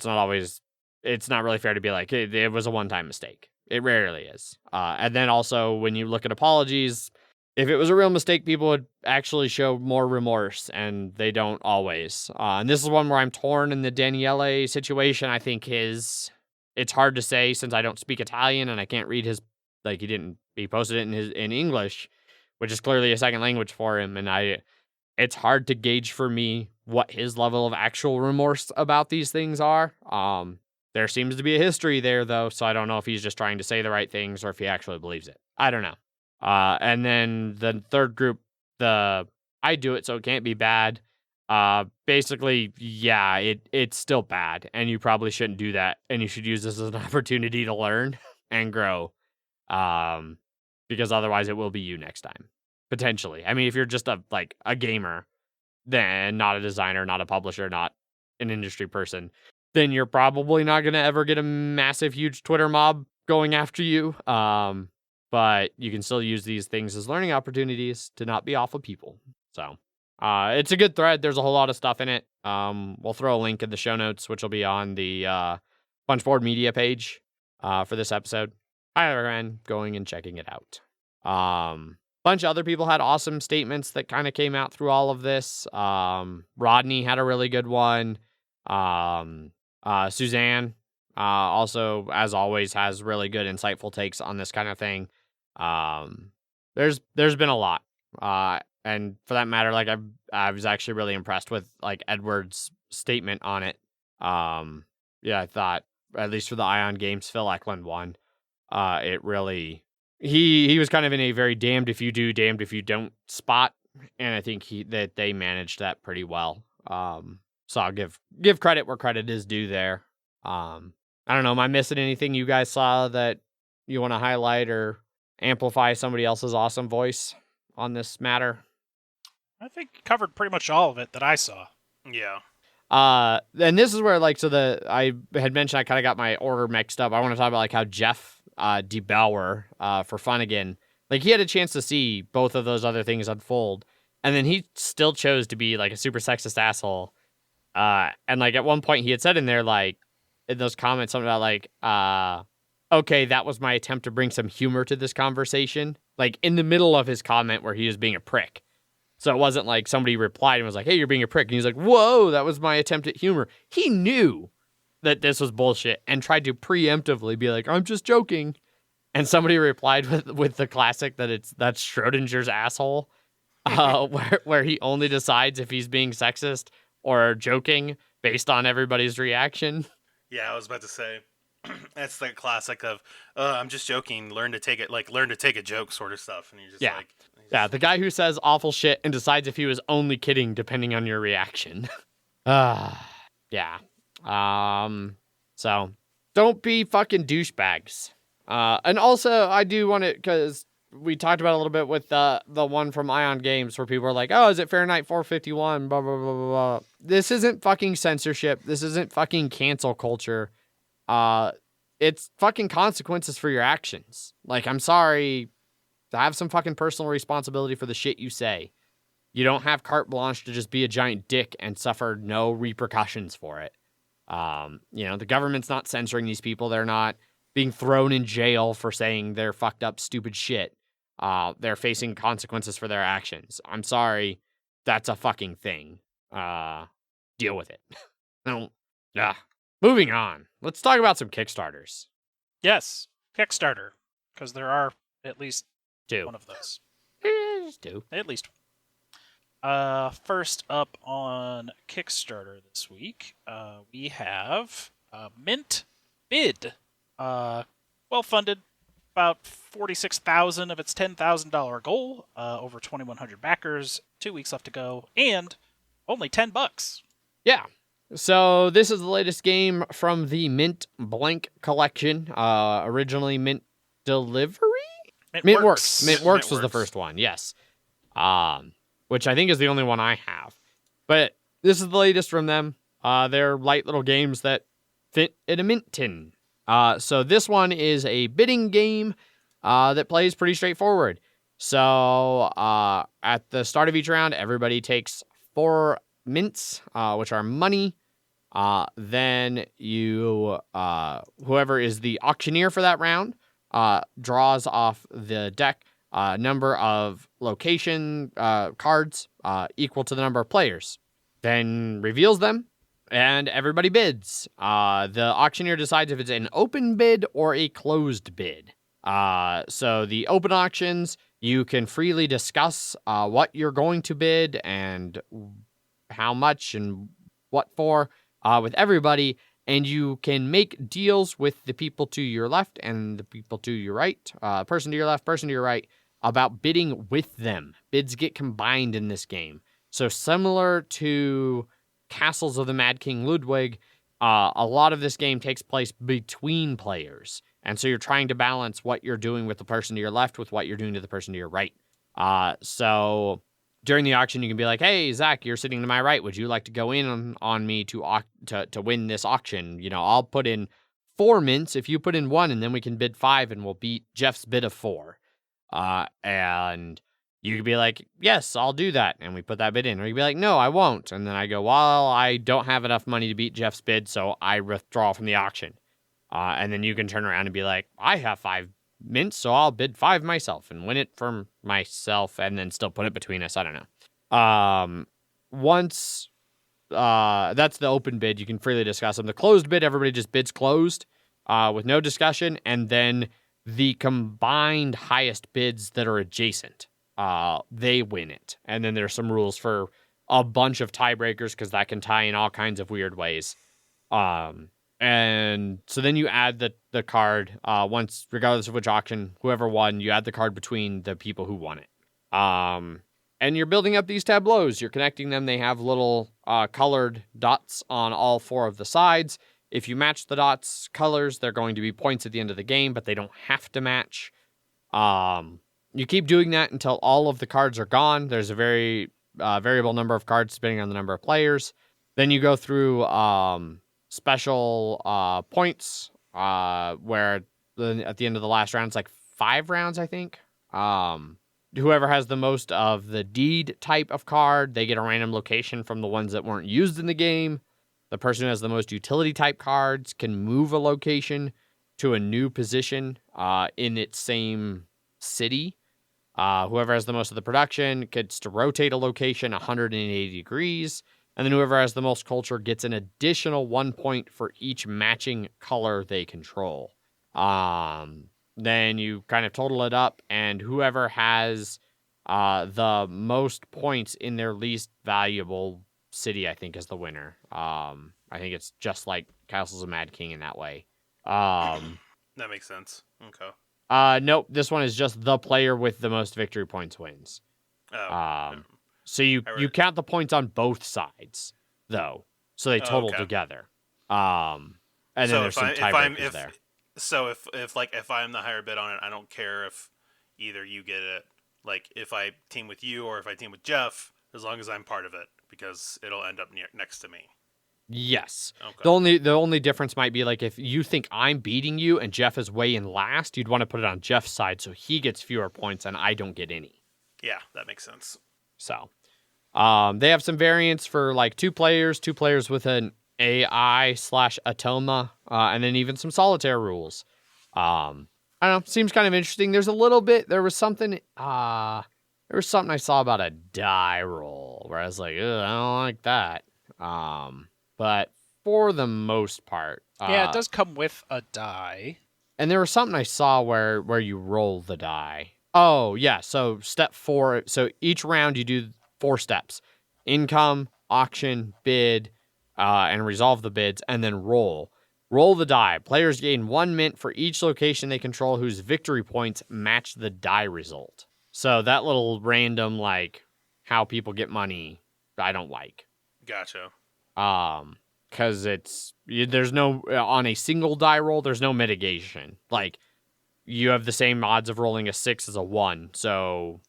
not always, it's not really fair to be like, hey, it was a one-time mistake. It rarely is. And then also when you look at apologies, if it was a real mistake, people would actually show more remorse, and they don't always. And this is one where I'm torn in the Daniele situation. I think it's hard to say since I don't speak Italian and I can't read his, like he posted it in English, which is clearly a second language for him. And it's hard to gauge for me what his level of actual remorse about these things are. There seems to be a history there, though, so I don't know if he's just trying to say the right things or if he actually believes it. I don't know. And then the third group, I do it, so it can't be bad. Basically, yeah, it's still bad, and you probably shouldn't do that, and you should use this as an opportunity to learn and grow, because otherwise it will be you next time, potentially. I mean, if you're just a gamer, then not a designer, not a publisher, not an industry person, then you're probably not going to ever get a massive, huge Twitter mob going after you. But you can still use these things as learning opportunities to not be awful people. So it's a good thread. There's a whole lot of stuff in it. We'll throw a link in the show notes, which will be on the Punchboard Media page for this episode. I recommend going and checking it out. Bunch of other people had awesome statements that kind of came out through all of this. Rodney had a really good one. Suzanne also, as always, has really good, insightful takes on this kind of thing. There's been a lot. And for that matter, like I was actually really impressed with like Edward's statement on it. I thought, at least for the Ion Games Phil Eklund one, it really he was kind of in a very damned if you do, damned if you don't spot, and I think that they managed that pretty well. So I'll give credit where credit is due there. I don't know, am I missing anything you guys saw that you want to highlight or amplify somebody else's awesome voice on this matter? I think you covered pretty much all of it that I saw. Yeah. And this is where I had mentioned I kind of got my order mixed up. I want to talk about like how Jeff DeBauer for Funnigan, like he had a chance to see both of those other things unfold, and then he still chose to be like a super sexist asshole. And like at one point he had said in there, like in those comments, something about like okay, that was my attempt to bring some humor to this conversation. Like, in the middle of his comment where he was being a prick. So it wasn't like somebody replied and was like, hey, you're being a prick. And he's like, whoa, that was my attempt at humor. He knew that this was bullshit and tried to preemptively be like, I'm just joking. And somebody replied with the classic that's Schrodinger's asshole, where he only decides if he's being sexist or joking based on everybody's reaction. Yeah, I was about to say. That's the classic of, I'm just joking, learn to take a joke sort of stuff. And you're just like... Yeah, the guy who says awful shit and decides if he was only kidding depending on your reaction. Yeah. So, don't be fucking douchebags. And also, I do want to, because we talked about it a little bit with the one from Ion Games where people are like, oh, is it Fahrenheit 451, blah, blah, blah, blah, blah. This isn't fucking censorship. This isn't fucking cancel culture. It's fucking consequences for your actions. Like, I'm sorry, have some fucking personal responsibility for the shit you say. You don't have carte blanche to just be a giant dick and suffer no repercussions for it. The government's not censoring these people. They're not being thrown in jail for saying their fucked up, stupid shit. They're facing consequences for their actions. I'm sorry. That's a fucking thing. Deal with it. No. Moving on. Let's talk about some Kickstarters. Yes, Kickstarter, because there are at least two. One of those. Just two. At least. First up on Kickstarter this week, we have Mint Bid. Well-funded, about $46,000 of its $10,000 goal, over 2,100 backers, 2 weeks left to go, and only $10. Yeah. So this is the latest game from the Mint Blank collection. Originally Mint Delivery? Mint Works. Mint Works was the first one, yes. Which I think is the only one I have. But this is the latest from them. They're light little games that fit in a mint tin. So this one is a bidding game that plays pretty straightforward. So at the start of each round, everybody takes 4 mints, which are money. Then you, whoever is the auctioneer for that round, draws off the deck number of location cards equal to the number of players. Then reveals them, and everybody bids. The auctioneer decides if it's an open bid or a closed bid. So the open auctions, you can freely discuss what you're going to bid and how much and what for with everybody, and you can make deals with the people to your left and the people to your right, person to your left, person to your right, about bidding with them. Bids get combined in this game. So similar to Castles of the Mad King Ludwig, a lot of this game takes place between players. And so you're trying to balance what you're doing with the person to your left with what you're doing to the person to your right. So during the auction, you can be like, hey, Zach, you're sitting to my right. Would you like to go in on me to win this auction? You know, I'll put in 4 mints if you put in 1, and then we can bid 5 and we'll beat Jeff's bid of 4. And you could be like, yes, I'll do that. And we put that bid in. Or you'd be like, no, I won't. And then I go, well, I don't have enough money to beat Jeff's bid, so I withdraw from the auction. And then you can turn around and be like, I have 5 mints, so I'll bid 5 myself and win it from myself and then still put it between us. I don't know. Once that's the open bid, you can freely discuss them. The closed bid, everybody just bids closed with no discussion, and then the combined highest bids that are adjacent, they win it. And then there's some rules for a bunch of tiebreakers because that can tie in all kinds of weird ways. And so then you add the card once, regardless of which auction, whoever won, you add the card between the people who won it. And you're building up these tableaus. You're connecting them. They have little colored dots on all 4 of the sides. If you match the dots colors, they're going to be points at the end of the game, but they don't have to match. You keep doing that until all of the cards are gone. There's a very variable number of cards depending on the number of players. Then you go through special points where at the end of the last round, it's like 5 rounds, I think. Whoever has the most of the deed type of card, they get a random location from the ones that weren't used in the game. The person who has the most utility type cards can move a location. to a new position in its same city. Whoever has the most of the production gets to rotate a location 180 degrees. And then whoever has the most culture gets an additional 1 point for each matching color they control. Then you kind of total it up, and whoever has the most points in their least valuable city, I think, is the winner. I think it's just like Castles of Mad King in that way. That makes sense. Okay. Nope, this one is just the player with the most victory points wins. So you count the points on both sides, though. So they total together. And then there's some tiebreakers there. So if I'm the higher bid on it, I don't care if either you get it. Like if I team with you or if I team with Jeff, as long as I'm part of it, because it'll end up next to me. Yes. Okay. The only difference might be like if you think I'm beating you and Jeff is way in last, you'd want to put it on Jeff's side so he gets fewer points and I don't get any. Yeah, that makes sense. So, they have some variants for like two players with an AI/Atoma, and then even some solitaire rules. I don't know. Seems kind of interesting. There was something I saw about a die roll where I was like, I don't like that. But for the most part, it does come with a die. And there was something I saw where you roll the die. Oh, yeah. So step 4. So each round you do 4 steps: income, auction, bid, and resolve the bids, and then roll. Roll the die. Players gain 1 mint for each location they control whose victory points match the die result. So that little random, like, how people get money, I don't like. Gotcha. Because there's no, on a single die roll, there's no mitigation. Like, you have the same odds of rolling a 6 as a 1. So,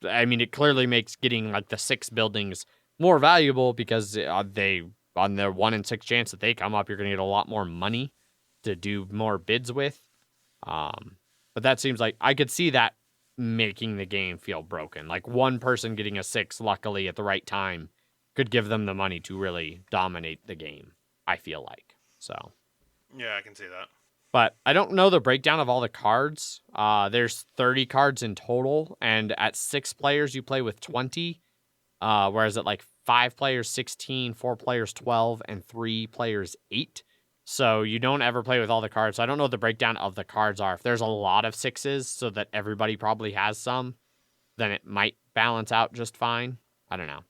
I mean, it clearly makes getting like the 6 buildings more valuable because on the 1 in 6 chance that they come up, you're going to get a lot more money to do more bids with. But that seems like I could see that making the game feel broken. Like one person getting a 6, luckily at the right time, could give them the money to really dominate the game, I feel like. So, yeah, I can see that. But I don't know the breakdown of all the cards. There's 30 cards in total, and at 6 players, you play with 20. Whereas at like 5 players, 16, 4 players, 12, and 3 players, 8. So you don't ever play with all the cards. So I don't know what the breakdown of the cards are. If there's a lot of 6s so that everybody probably has some, then it might balance out just fine. I don't know.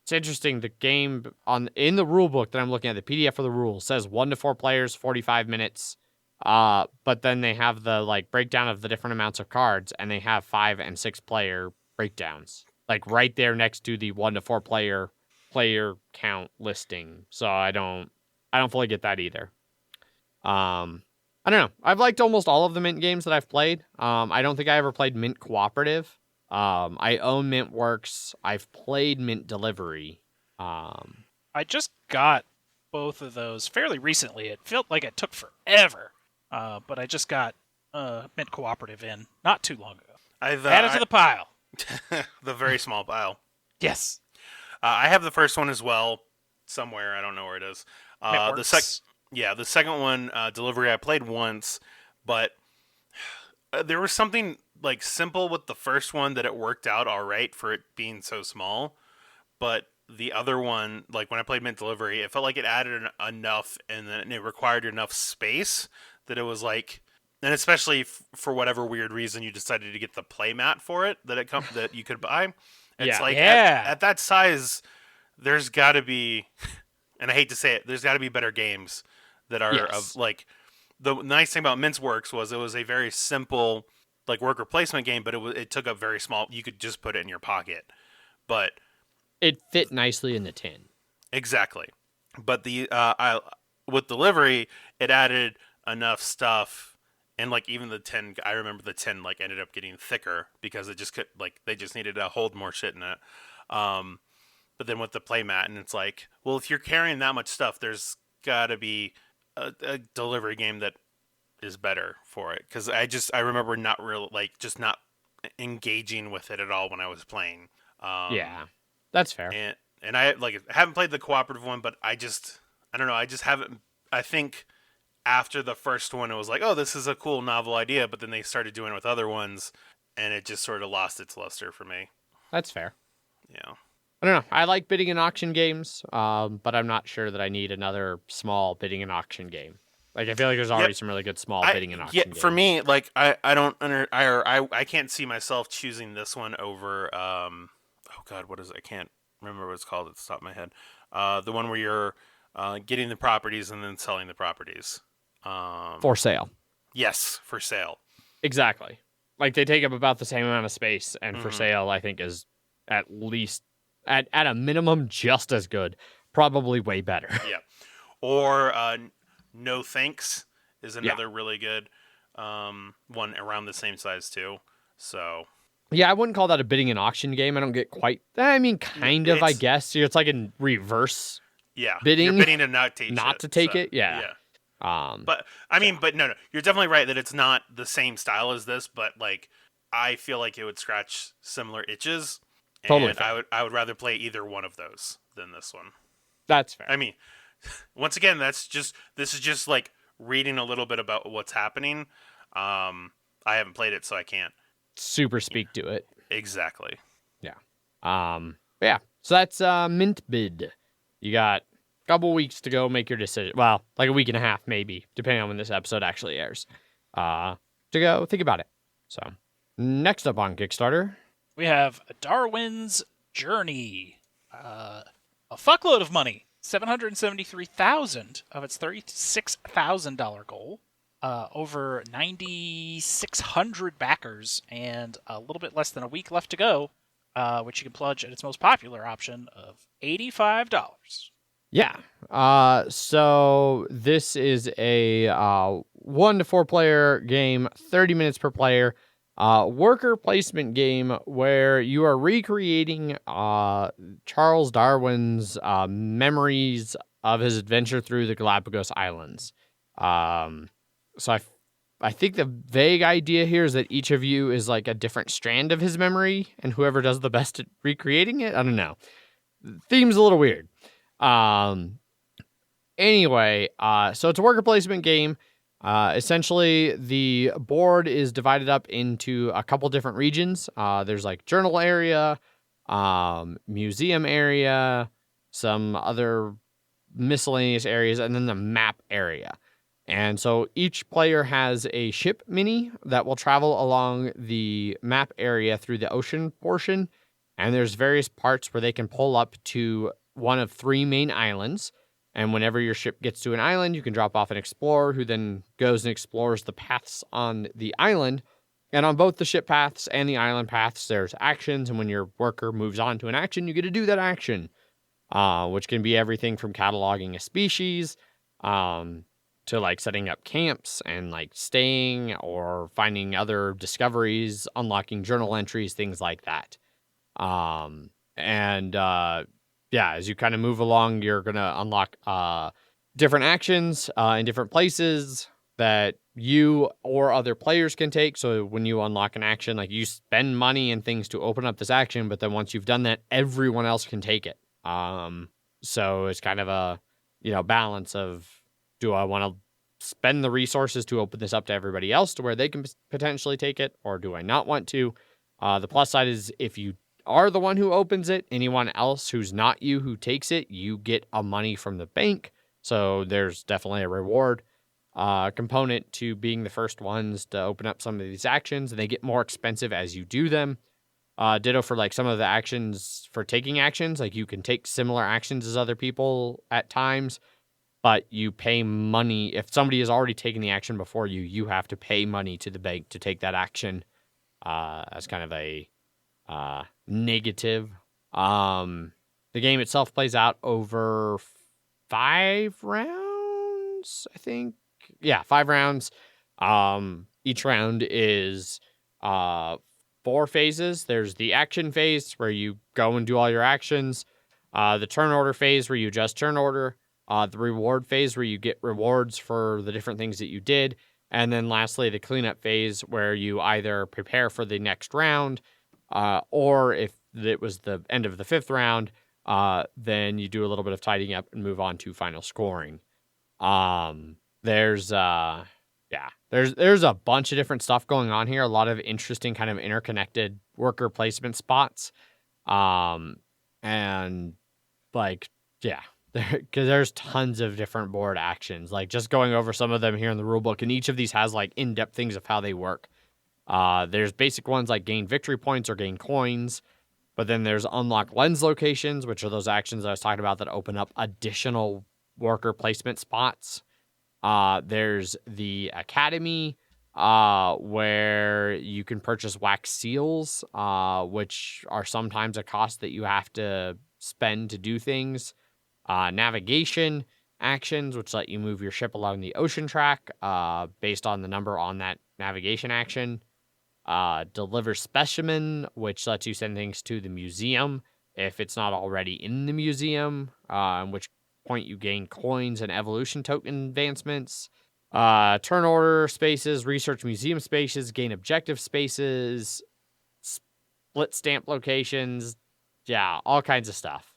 It's interesting. The game in the rule book that I'm looking at, the PDF for the rules says 1 to 4 players, 45 minutes. But then they have the like breakdown of the different amounts of cards, and they have 5 and 6 player breakdowns, like right there next to the 1 to 4 player count listing. So I don't fully get that either. I don't know. I've liked almost all of the Mint games that I've played. I don't think I ever played Mint Cooperative. I own Mint Works. I've played Mint Delivery. I just got both of those fairly recently. It felt like it took forever, but I just got Mint Cooperative in not too long ago. Added to the pile. The very small pile. Yes. I have the first one as well, somewhere. I don't know where it is. The second one, Delivery, I played once, but there was something like simple with the first one that it worked out all right for it being so small. But the other one, like when I played Mint Delivery, it felt like it added enough and then it required enough space that it was like, and especially for whatever weird reason you decided to get the playmat for it that you could buy. It's at that size, there's got to be, and I hate to say it, there's got to be better games that are of like. The nice thing about Mint's Works was it was a very simple like worker placement game, but it took up very small. You could just put it in your pocket, but it fit nicely in the tin. Exactly, but with Delivery, it added enough stuff, and like even the tin. I remember the tin like ended up getting thicker because it just could like they just needed to hold more shit in it. But then with the playmat, and it's like, well, if you're carrying that much stuff, there's got to be a Delivery game that is better for it, because I remember not engaging with it at all when I was playing. Yeah, that's fair. And I haven't played the cooperative one, but I don't know. I just haven't. I think after the first one, it was like, oh, this is a cool novel idea, but then they started doing it with other ones, and it just sort of lost its luster for me. That's fair. Yeah. I don't know. I like bidding and auction games, but I'm not sure that I need another small bidding and auction game. Like, I feel like there's already some really good small bidding and auction games. For me, like, I can't see myself choosing this one over, oh God, what is it? I can't remember what it's called at the top of my head. The one where you're getting the properties and then selling the properties. For sale. Yes, for sale. Exactly. Like, they take up about the same amount of space, and for sale, I think, is at least, at a minimum, just as good. Probably way better. Yeah. Or No Thanks is another really good one around the same size, too. So... Yeah, I wouldn't call that a bidding and auction game. I don't get quite... I mean, kind of, I guess. It's like in reverse bidding. You're bidding to not take Not to take it, yeah. But, I mean, but no. You're definitely right that it's not the same style as this, but, like, I feel like it would scratch similar itches. And totally fair. I would rather play either one of those than this one. That's fair. I mean, once again, this is just, like, reading a little bit about what's happening. I haven't played it, so I can't super speak to it. Exactly. Yeah. Yeah. So that's mint bid. You got a couple weeks to go make your decision. Well, like a week and a half maybe, depending on when this episode actually airs. To go think about it. So, next up on Kickstarter, we have Darwin's Journey. A fuckload of money. $773,000 of its $36,000 goal. Over 9,600 backers and a little bit less than a week left to go, which you can pledge at its most popular option of $85. Yeah. So this is a 1 to 4 player game, 30 minutes per player, worker placement game where you are recreating Charles Darwin's memories of his adventure through the Galapagos Islands. So I think the vague idea here is that each of you is like a different strand of his memory, and whoever does the best at recreating it, I don't know. The theme's a little weird. Anyway, so it's a worker placement game. Essentially, the board is divided up into a couple different regions. There's like journal area, museum area, some other miscellaneous areas, and then the map area. And so each player has a ship mini that will travel along the map area through the ocean portion. And there's various parts where they can pull up to one of 3 main islands. And whenever your ship gets to an island, you can drop off an explorer who then goes and explores the paths on the island. And on both the ship paths and the island paths, there's actions. And when your worker moves on to an action, you get to do that action, which can be everything from cataloging a species, to like setting up camps and like staying or finding other discoveries, unlocking journal entries, things like that. As you kind of move along, you're going to unlock different actions in different places that you or other players can take. So when you unlock an action, like you spend money and things to open up this action, but then once you've done that, everyone else can take it. So it's kind of a, balance of, do I want to spend the resources to open this up to everybody else to where they can potentially take it, or do I not want to? The plus side is if you are the one who opens it, anyone else who's not you who takes it, you get a money from the bank. So there's definitely a reward component to being the first ones to open up some of these actions, and they get more expensive as you do them. Ditto for like some of the actions for taking actions. Like you can take similar actions as other people at times, but you pay money. If somebody has already taken the action before you, you have to pay money to the bank to take that action as kind of a negative. The game itself plays out over 5 rounds, I think. Yeah, 5 rounds. Each round is 4 phases. There's the action phase where you go and do all your actions. The turn order phase where you just turn order. The reward phase where you get rewards for the different things that you did. And then lastly, the cleanup phase where you either prepare for the next round, or if it was the end of the 5th round, then you do a little bit of tidying up and move on to final scoring. There's there's a bunch of different stuff going on here. A lot of interesting kind of interconnected worker placement spots. And like, yeah, because there's tons of different board actions. Like just going over some of them here in the rulebook, and each of these has like in-depth things of how they work. There's basic ones like gain victory points or gain coins, but then there's unlock lens locations, which are those actions I was talking about that open up additional worker placement spots. There's the academy, where you can purchase wax seals, which are sometimes a cost that you have to spend to do things. Navigation actions, which let you move your ship along the ocean track, based on the number on that navigation action. Deliver specimen, which lets you send things to the museum if it's not already in the museum, in which point you gain coins and evolution token advancements. Turn order spaces, research museum spaces, gain objective spaces, split stamp locations, yeah, all kinds of stuff.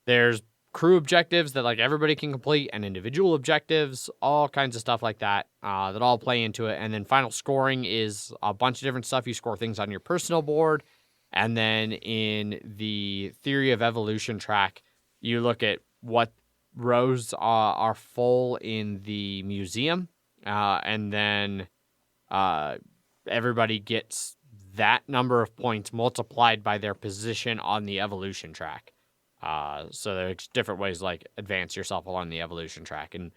There's crew objectives that like everybody can complete, and individual objectives, all kinds of stuff like that, that all play into it. And then final scoring is a bunch of different stuff. You score things on your personal board, and then in the theory of evolution track, you look at what rows are full in the museum, and then everybody gets that number of points multiplied by their position on the evolution track. So there's different ways to like advance yourself along the evolution track, and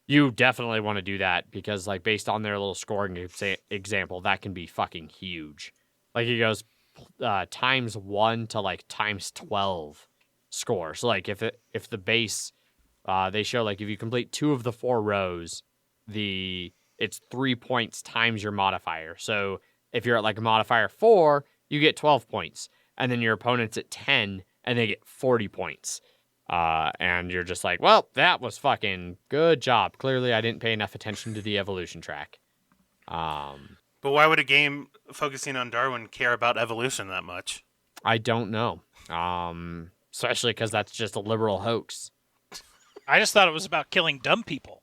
you definitely want to do that because like based on their little scoring example, that can be fucking huge. Like it goes ×1 to like ×12 score. So like if the base, they show like if you complete 2 of the 4 rows, it's 3 points times your modifier. So if you're at like a modifier 4, you get 12 points, and then your opponent's at 10. And they get 40 points. And you're just like, well, that was fucking good job. Clearly, I didn't pay enough attention to the evolution track. But why would a game focusing on Darwin care about evolution that much? I don't know. Especially because that's just a liberal hoax. I just thought it was about killing dumb people.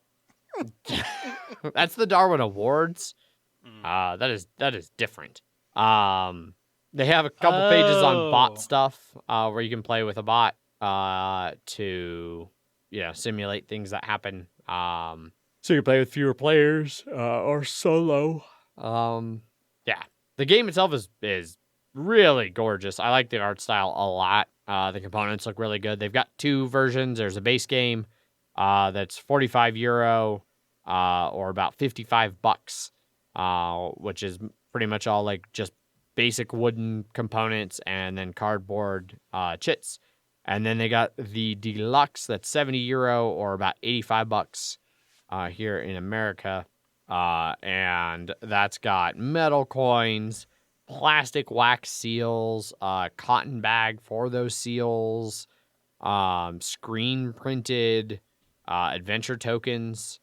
That's the Darwin Awards. That is different. They have a couple pages on bot stuff, where you can play with a bot to simulate things that happen. So you play with fewer players or solo. Yeah, the game itself is really gorgeous. I like the art style a lot. The components look really good. They've got 2 versions. There's a base game that's €45 or about $55, which is pretty much all like just basic wooden components and then cardboard chits. And then they got the deluxe that's €70 or about $85 here in America. And that's got metal coins, plastic wax seals, cotton bag for those seals, screen printed adventure tokens,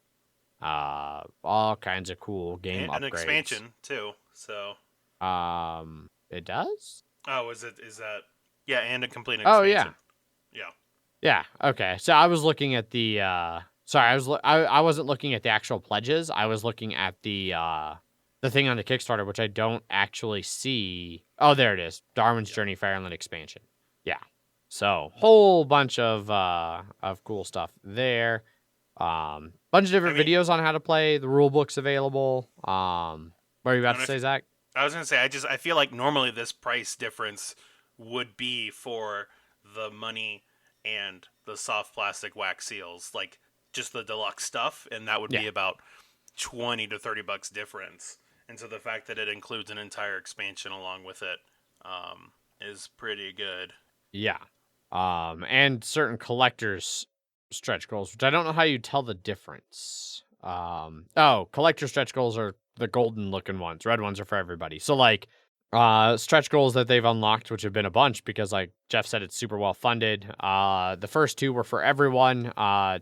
all kinds of cool game upgrades. An expansion too, so it does? Oh, is that? Yeah, and a complete Oh, expansion. Yeah. Okay. So I was looking at the I wasn't looking at the actual pledges. I was looking at the thing on the Kickstarter, which I don't actually see. Oh, there it is. Darwin's Journey Fairyland expansion. Yeah. So whole bunch of cool stuff there. Bunch of different videos on how to play. The rule book's available. What are you about to say, Zach? I was gonna say I feel like normally this price difference would be for the money and the soft plastic wax seals, like just the deluxe stuff, and that would be about $20 to $30 difference. And so the fact that it includes an entire expansion along with it is pretty good. Yeah. And certain collectors stretch goals, which I don't know how you tell the difference. Collector stretch goals are the golden looking ones. Red ones are for everybody. So like stretch goals that they've unlocked, which have been a bunch because like Jeff said, it's super well funded. The first 2 were for everyone,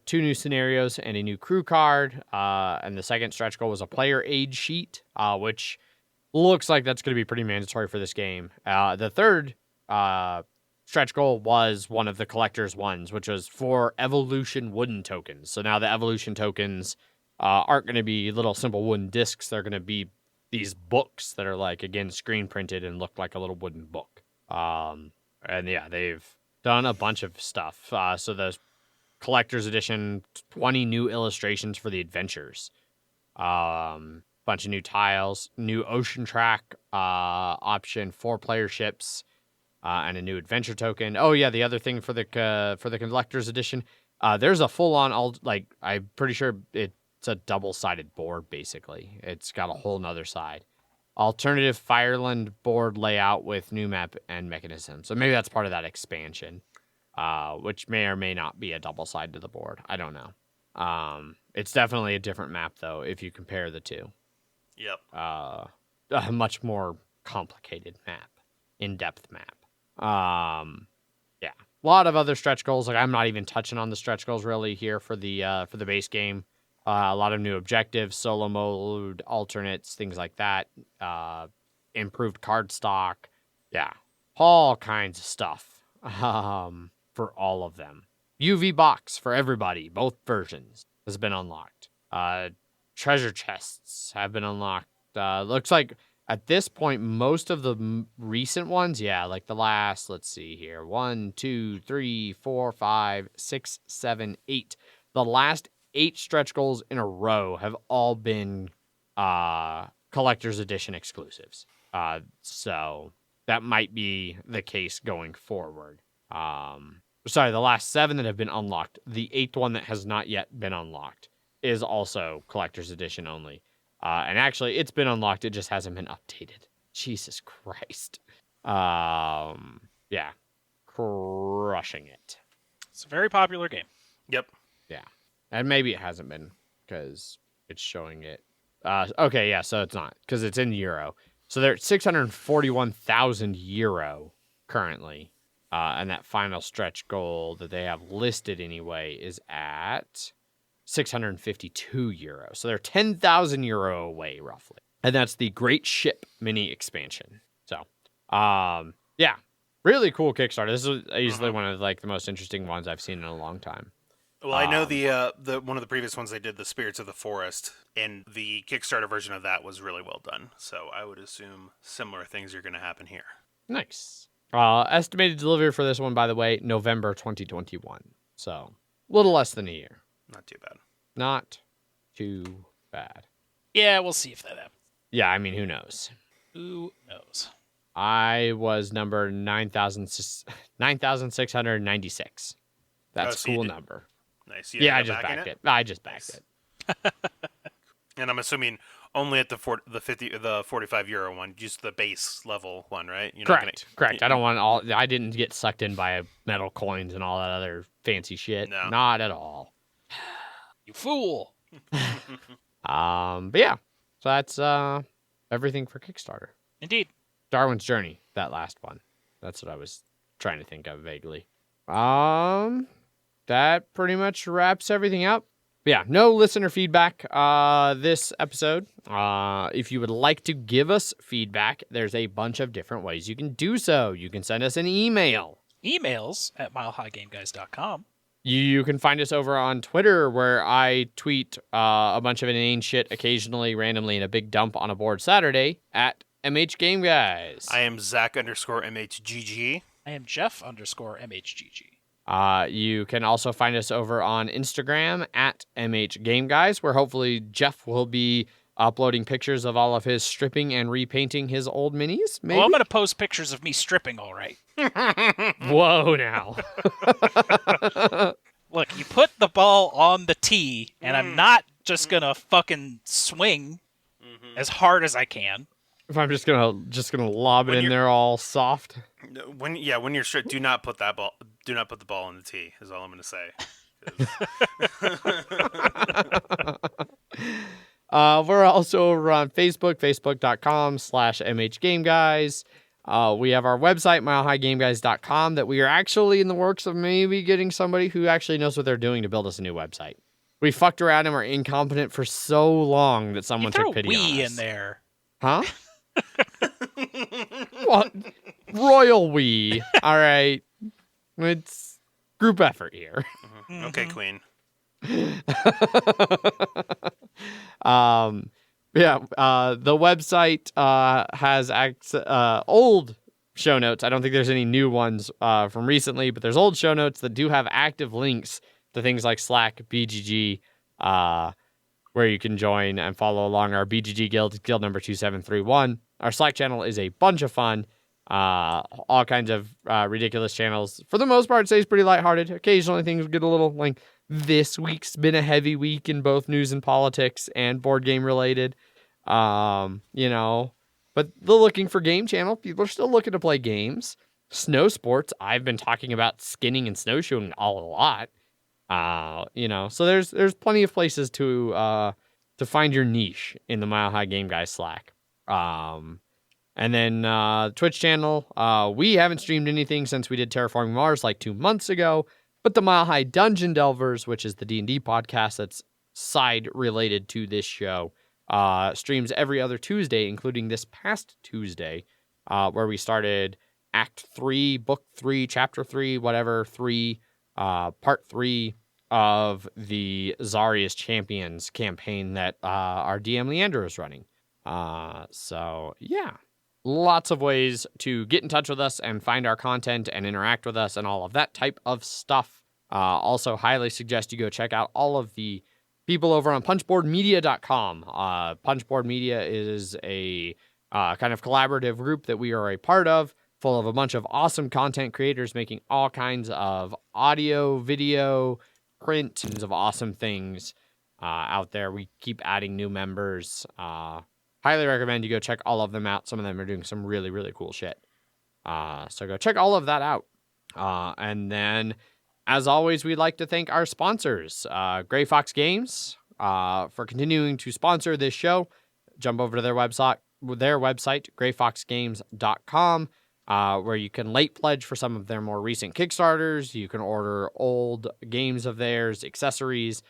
2 new scenarios and a new crew card. And the second stretch goal was a player aid sheet, which looks like that's going to be pretty mandatory for this game. The third stretch goal was one of the collector's ones, which was for evolution wooden tokens. So now the evolution tokens aren't going to be little simple wooden discs. They're going to be these books that are like, again, screen printed and look like a little wooden book. And yeah, they've done a bunch of stuff. So the collector's edition, 20 new illustrations for the adventures. Bunch of new tiles, new ocean track option, 4-player ships, and a new adventure token. Oh yeah, the other thing for the collector's edition, there's a full-on, I'm pretty sure it's a double-sided board, basically. It's got a whole nother side. Alternative Fireland board layout with new map and mechanism. So maybe that's part of that expansion, which may or may not be a double side to the board. I don't know. It's definitely a different map, though, if you compare the two. Yep. A much more complicated map, in-depth map. Yeah. A lot of other stretch goals. Like, I'm not even touching on the stretch goals really here for the base game. A lot of new objectives, solo mode, alternates, things like that. Improved card stock. Yeah. All kinds of stuff for all of them. UV box for everybody, both versions, has been unlocked. Treasure chests have been unlocked. Looks like at this point, most of the recent ones, yeah, like the last, let's see here, 1, 2, 3, 4, 5, 6, 7, 8. The last 8 stretch goals in a row have all been collector's edition exclusives. So that might be the case going forward. Sorry, the last 7 that have been unlocked, the 8th one that has not yet been unlocked is also collector's edition only. And actually, it's been unlocked, it just hasn't been updated. Jesus Christ. Yeah. Crushing it. It's a very popular game. Yep. Yeah. And maybe it hasn't been, because it's showing it. Okay, yeah, so it's not, because it's in euro. So they're at 641,000 euro currently. And that final stretch goal that they have listed anyway is at 652 euros. So they're 10,000 euro away, roughly. And that's the Great Ship mini expansion. So, yeah, really cool Kickstarter. This is easily one of like the most interesting ones I've seen in a long time. Well, I know the one of the previous ones they did, the Spirits of the Forest, and the Kickstarter version of that was really well done. So I would assume similar things are going to happen here. Nice. Estimated delivery for this one, by the way, November 2021. So a little less than a year. Not too bad. Not too bad. Yeah, we'll see if that happens. Yeah, I mean, who knows? Who knows? I was number 9,696. That's so a cool number. Nice. Yeah, I just backed it. I just backed it. And I'm assuming only at the 45 euro one, just the base level one, right? You're Correct. Correct. I don't want all. I didn't get sucked in by metal coins and all that other fancy shit. No. Not at all. You fool. But yeah, so that's everything for Kickstarter. Indeed. Darwin's Journey, that last one. That's what I was trying to think of vaguely. That pretty much wraps everything up. But yeah, no listener feedback this episode. If you would like to give us feedback, there's a bunch of different ways you can do so. You can send us an email. Emails at milehighgameguys.com. You can find us over on Twitter, where I tweet a bunch of inane shit occasionally, randomly, in a big dump on a board Saturday at MHGameGuys. I am Zach_MHGG. I am Jeff_MHGG. You can also find us over on Instagram at MHGameGuys, where hopefully Jeff will be uploading pictures of all of his stripping and repainting his old minis. Maybe? Well, I'm going to post pictures of me stripping, all right. Whoa, now. Look, you put the ball on the tee, and I'm not just going to fucking swing as hard as I can. If I'm just gonna lob it in there all soft. When you're stripped, do not put the ball on the tee, is all I'm going to say. We're also over on Facebook, facebook.com/MHGameGuys. We have our website, milehighgameguys.com, that we are actually in the works of maybe getting somebody who actually knows what they're doing to build us a new website. We fucked around and were incompetent for so long that someone took pity on us. We in there. Huh? What? Royal we. All right. It's group effort here. Okay, Queen. The website has old show notes. I don't think there's any new ones from recently, but there's old show notes that do have active links to things like Slack, BGG, where you can join and follow along our BGG guild number 2731. Our Slack channel is a bunch of fun. All kinds of ridiculous channels. For the most part, it stays pretty lighthearted. Occasionally things get a little, like, this week's been a heavy week in both news and politics and board game related. But the Looking for Game channel, people are still looking to play games. Snow sports, I've been talking about skinning and snowshoeing a lot. So there's plenty of places to find your niche in the Mile High Game Guys Slack. And then Twitch channel, we haven't streamed anything since we did Terraforming Mars like 2 months ago, but the Mile High Dungeon Delvers, which is the D&D podcast that's side related to this show, streams every other Tuesday, including this past Tuesday, where we started Act 3, Book 3, Chapter 3, whatever, 3, Part 3 of the Zarius Champions campaign that our DM Leander is running. Lots of ways to get in touch with us and find our content and interact with us and all of that type of stuff. Also, highly suggest you go check out all of the people over on punchboardmedia.com. Punchboard Media is a kind of collaborative group that we are a part of, full of a bunch of awesome content creators making all kinds of audio, video, print, tons of awesome things out there. We keep adding new members. Highly recommend you go check all of them out. Some of them are doing some really, really cool shit. So go check all of that out. And then, as always, we'd like to thank our sponsors, Gray Fox Games, for continuing to sponsor this show. Jump over to their website, grayfoxgames.com, where you can late pledge for some of their more recent Kickstarters. You can order old games of theirs, accessories,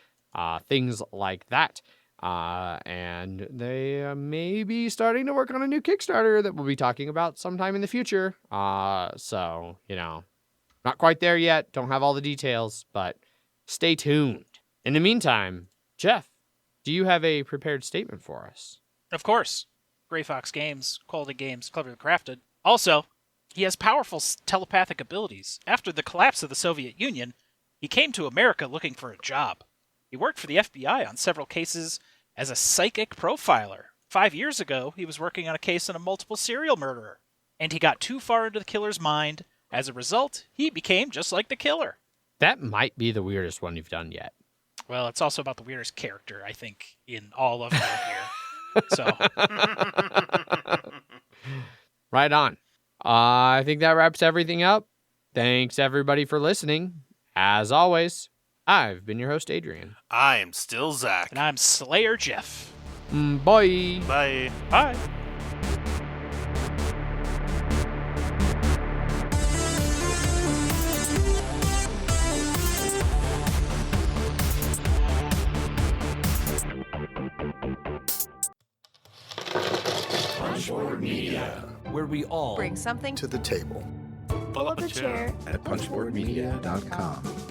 things like that. And they may be starting to work on a new Kickstarter that we'll be talking about sometime in the future. Not quite there yet. Don't have all the details, but stay tuned. In the meantime, Jeff, do you have a prepared statement for us? Of course. Gray Fox Games, quality games, cleverly crafted. Also, he has powerful telepathic abilities. After the collapse of the Soviet Union, he came to America looking for a job. He worked for the FBI on several cases as a psychic profiler. 5 years ago, he was working on a case on a multiple serial murderer, and he got too far into the killer's mind. As a result, he became just like the killer. That might be the weirdest one you've done yet. Well, it's also about the weirdest character, I think, in all of them here. So, right on. I think that wraps everything up. Thanks, everybody, for listening. As always, I've been your host, Adrian. I am still Zach. And I'm Slayer Jeff. Bye. Bye. Bye. Punchboard Media, where we all bring something to the table. Pull up a chair at punchboardmedia.com.